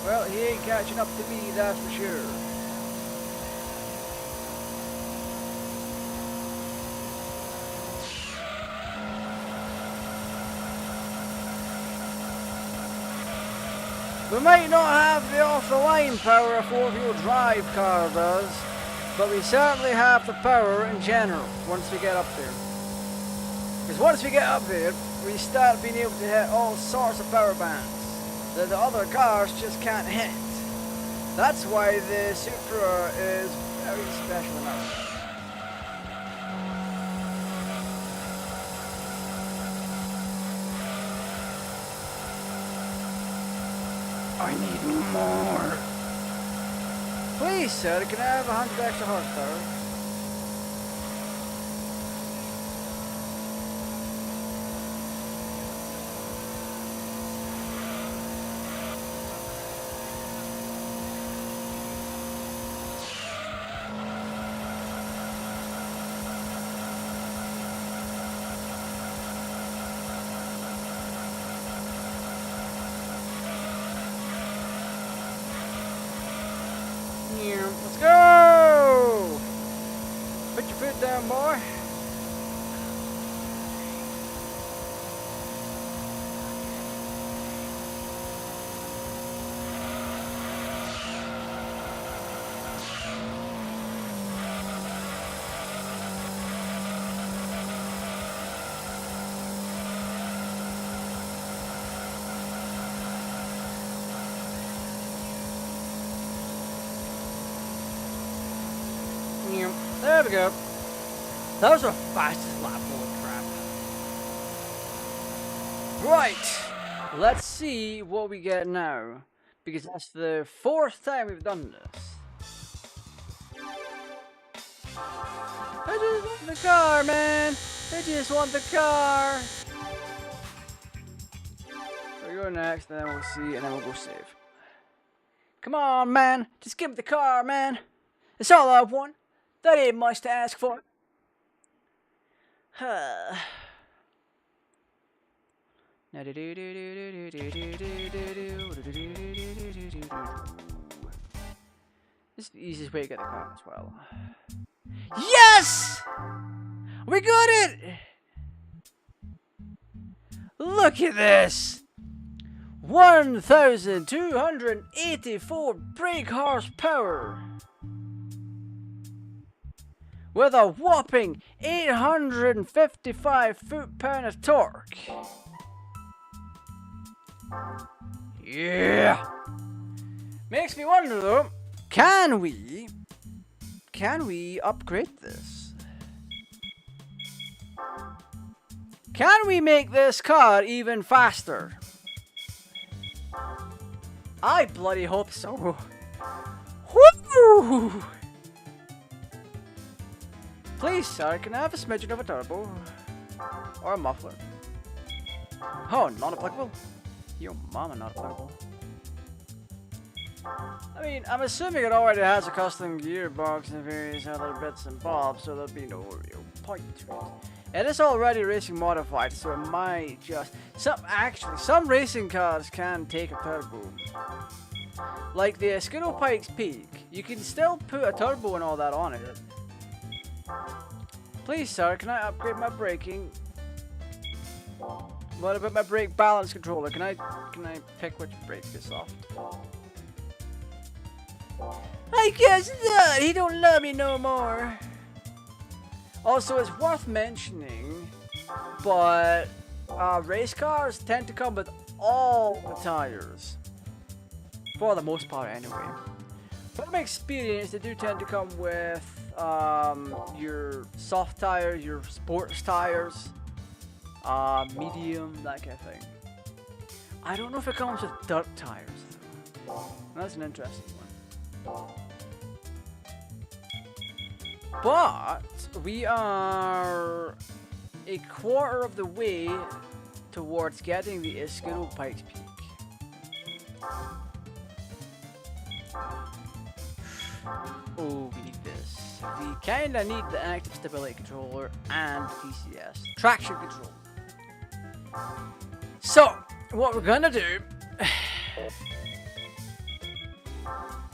Well, he ain't catching up to me, that's for sure. We might not have the off-the-line power a four-wheel drive car does, but we certainly have the power in general once we get up there. Because once we get up there, we start being able to hit all sorts of power bands that the other cars just can't hit. That's why the Supra is very special enough. I need more. Please, sir, can I have 100 extra horsepower? Let's go! Put your foot down, boy. There we go. That was our fastest lap, holy crap. Right, let's see what we get now. Because that's the 4th time we've done this. I just want the car, man. I just want the car. So we go next, and then we'll see, and then we'll go save. Come on, man. Just give me the car, man. It's all I want. That ain't much to ask for. This is the easiest way to get the car as well. Yes! We got it! Look at this! 1,284 brake horsepower! With a whopping 855 foot-pound of torque. Yeah! Makes me wonder though, can we upgrade this? Can we make this car even faster? I bloody hope so. Woo! Please, sir, can I have a smidgen of a turbo? Or a muffler? Oh, not applicable? Your mama, not applicable. I mean, I'm assuming it already has a custom gearbox and various other bits and bobs, so there'll be no real point to it. It is already racing modified, so it might just... Some racing cars can take a turbo. Like the Pikes Peak, you can still put a turbo and all that on it. Please, sir, can I upgrade my braking? What about my brake balance controller? Can I pick which brake gets off? I guess not. He don't love me no more. Also, it's worth mentioning, but race cars tend to come with all the tires, for the most part, anyway. From experience, they do tend to come with your soft tires, your sports tires, medium, that kind of thing. I don't know if it comes with dirt tires, though. That's an interesting one. But we are a quarter of the way towards getting the Pikes Peak. Oh, we need this. We kinda need the active stability controller and TCS. Traction control. So, what we're gonna do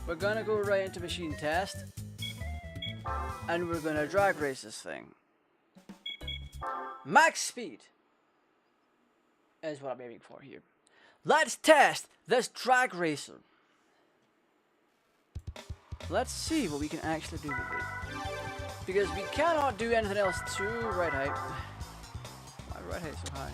we're gonna go right into machine test, and we're gonna drag race this thing. Max speed is what I'm aiming for here. Let's test this drag racer. Let's see what we can actually do with it. Because we cannot do anything else to ride height. My ride height is so high.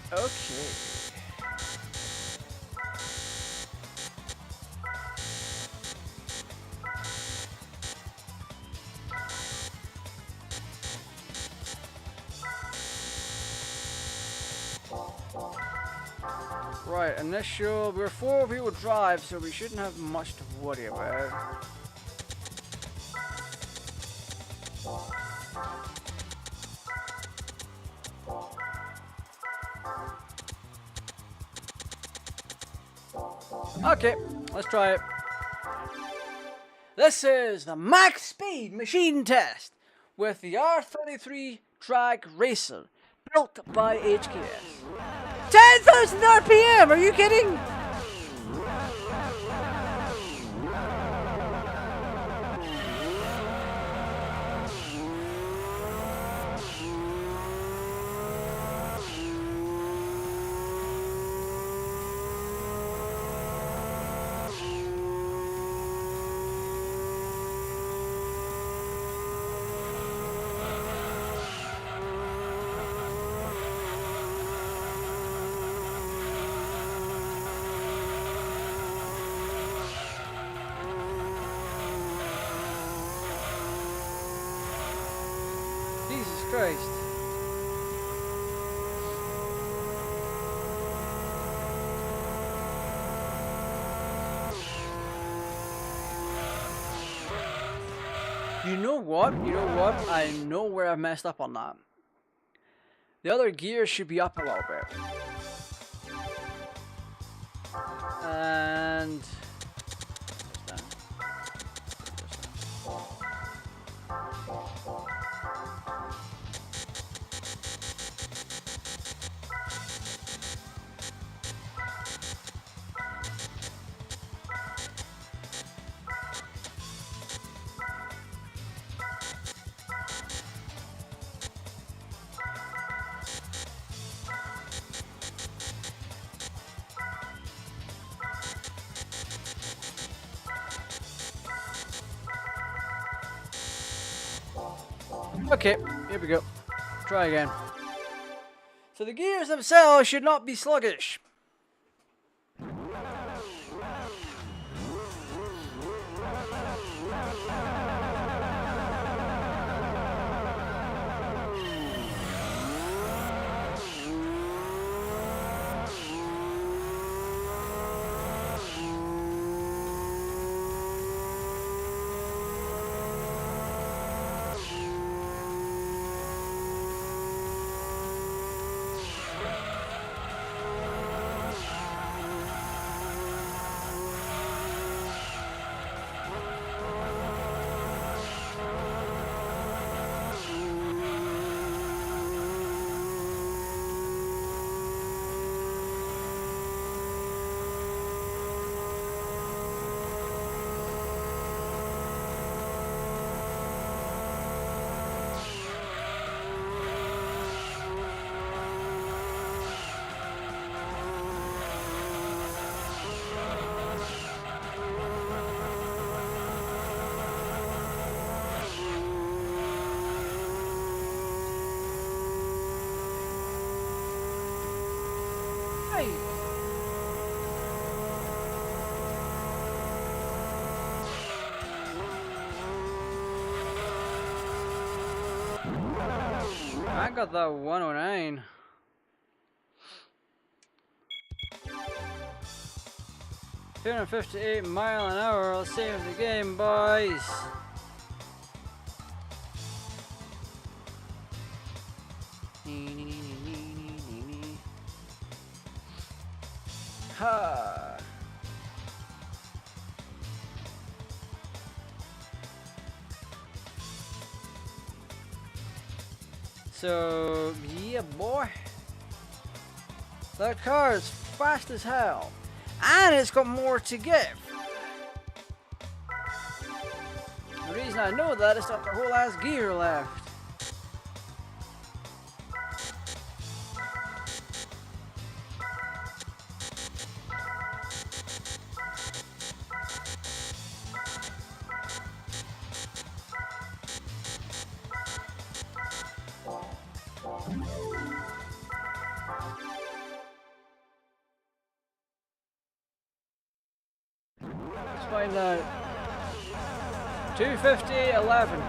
Okay. Right, initial, we're 4-wheel drive, so we shouldn't have much to worry about. Okay, let's try it. This is the max speed machine test with the R33 drag racer built by HKS. 10,000 RPM, are you kidding? Jesus Christ. You know what? I know where I messed up on that. The other gears should be up a little bit. And... okay, here we go. Try again. So the gears themselves should not be sluggish. I got that 109. $258 miles an hour. Let's save the game, boys. Ha. So, yeah, boy. That car is fast as hell. And it's got more to give. The reason I know that is that the whole ass gear left. Let's find out. 250.11.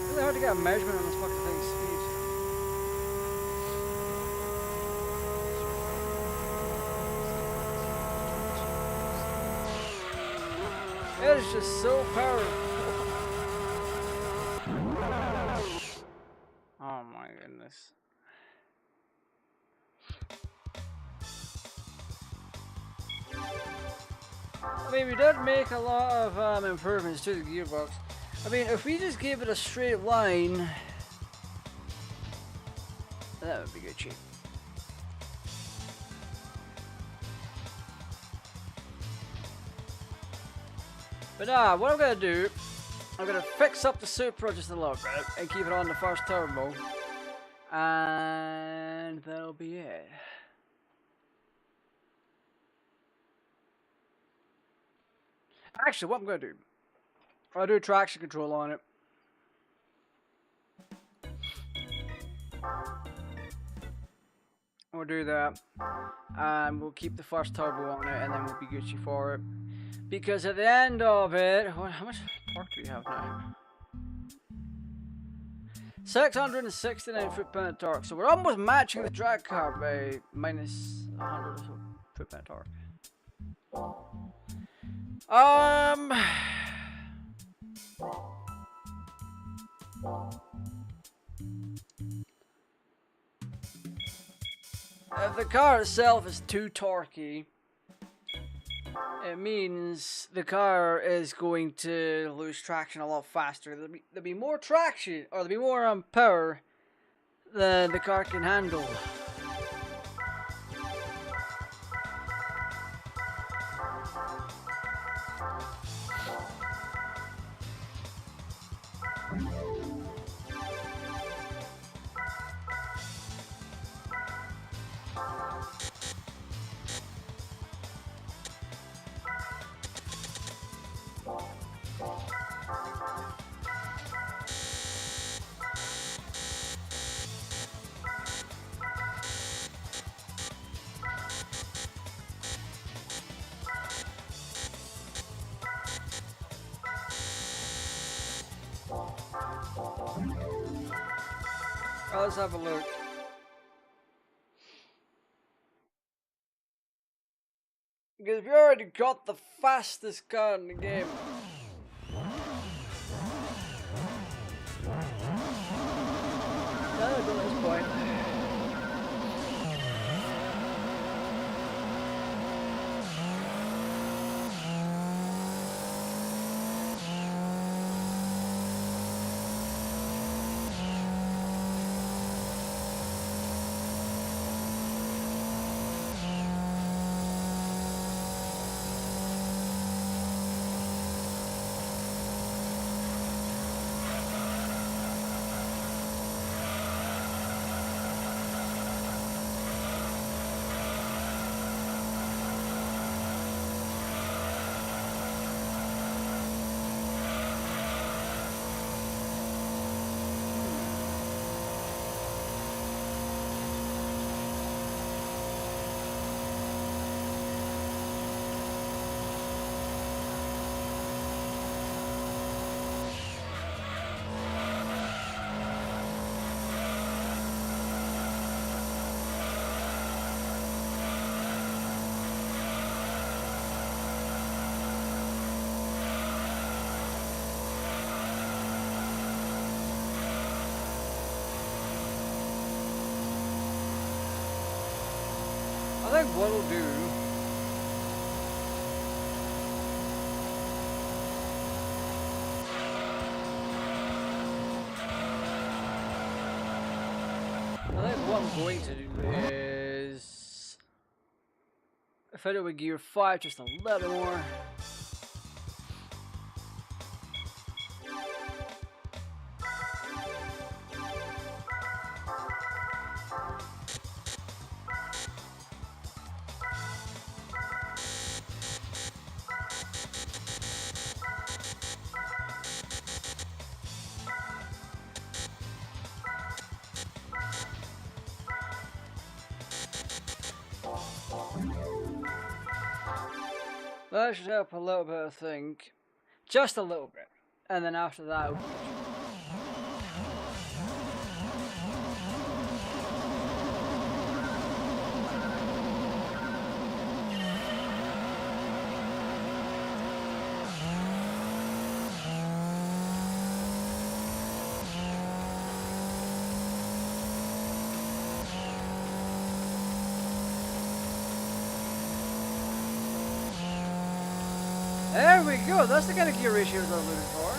Really hard to get a measurement on this fucking thing's speed. It is just so powerful. Oh my goodness. I mean, we did make a lot of improvements to the gearbox. I mean, if we just gave it a straight line, that would be good shape. But what I'm gonna do, I'm gonna fix up the Supra just a little bit and keep it on the first turbo, and that'll be it. Actually, what I'm gonna do, I'll do traction control on it. We'll do that, and we'll keep the first turbo on it, and then we'll be Gucci for it. Because at the end of it, how much torque do we have now? 669 foot-pound of torque, so we're almost matching the drag car by minus 100 or so foot-pound torque. If the car itself is too torquey, it means the car is going to lose traction a lot faster. There'll be more traction, or there'll be more power than the car can handle. Let's have a look. Because we already got the fastest car in the game. At this point. I think what we'll do. I think what I'm going to do is fill it with gear 5 just a little more. That should help a little bit, I think. Just a little bit. And then after that... There we go, that's the kind of gear ratios I'm looking for.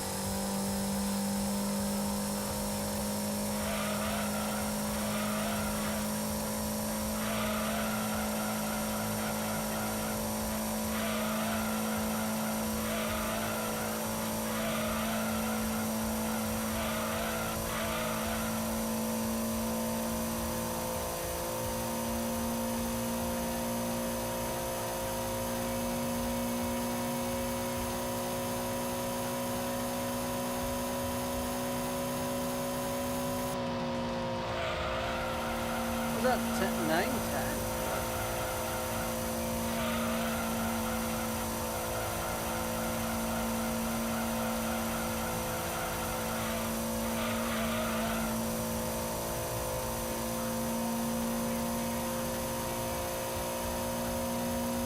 Was that 9 times?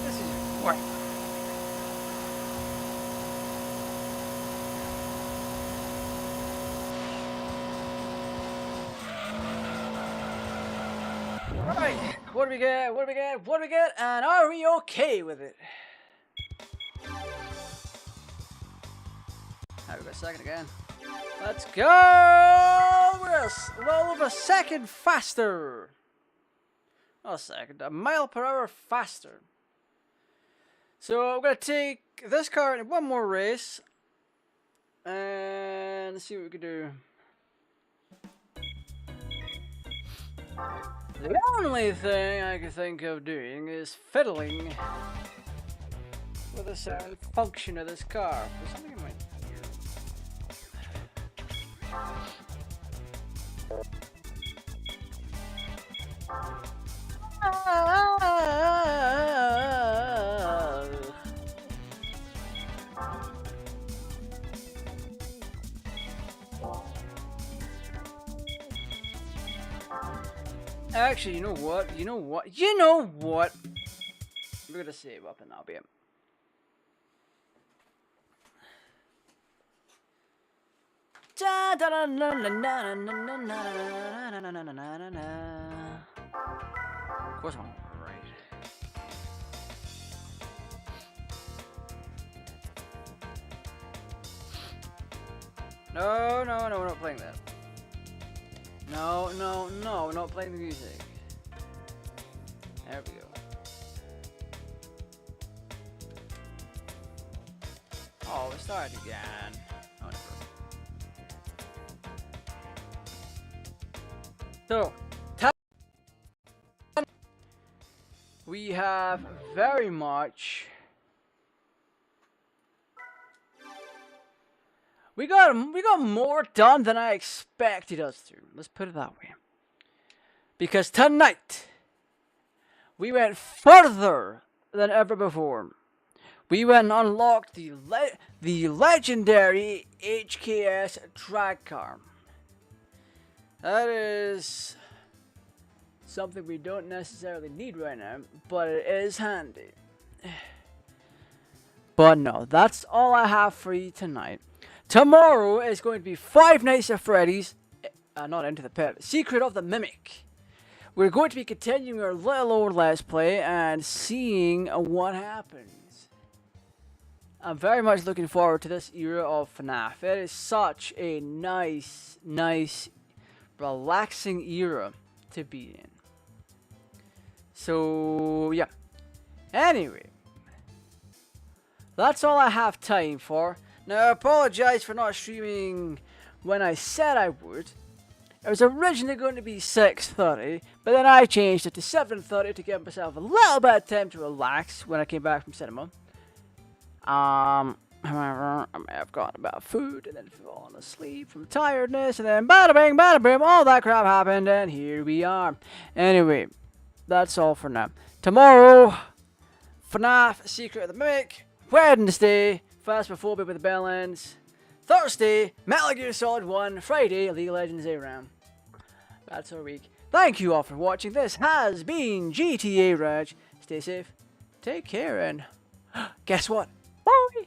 This is work. Right, what do we get? What do we get? What do we get? And are we okay with it? Have we got a second again? Let's go! We're a little over a second faster. Not a second, a mile per hour faster. So I'm gonna take this car in one more race and see what we can do. The only thing I can think of doing is fiddling with the sound function of this car. There's something in my Actually, you know what? You know what? You know what? We're gonna save up and I'll be. Of course I'm right. No, no, no, we're not playing that. No, no, no, we're not playing the music. There we go. Oh, we started again. Oh, never. So, we have very much. We got more done than I expected us to. Let's put it that way. Because tonight, we went further than ever before. We went and unlocked the legendary HKS drag car. That is something we don't necessarily need right now, but it is handy. But no, that's all I have for you tonight. Tomorrow is going to be 5 Nights at Freddy's, not Into the Pit, Secret of the Mimic. we're going to be continuing our little old Let's Play and seeing what happens. I'm very much looking forward to this era of FNAF. It is such a nice, relaxing era to be in. So, yeah. Anyway, that's all I have time for. Now, I apologize for not streaming when I said I would. It was originally going to be 6:30, but then I changed it to 7:30 to give myself a little bit of time to relax when I came back from cinema. However, I may have gotten about food and then fallen asleep from tiredness, and then bada bing, bada boom, all that crap happened, and here we are. Anyway, that's all for now. Tomorrow, FNAF Secret of the Mimic. Wednesday, Phasmophobia with the Bell Ends. Thursday, Metal Gear Solid 1. Friday, League of Legends A-RAM. That's our week. Thank you all for watching. This has been GTA Raj. Stay safe, take care, and guess what? Bye!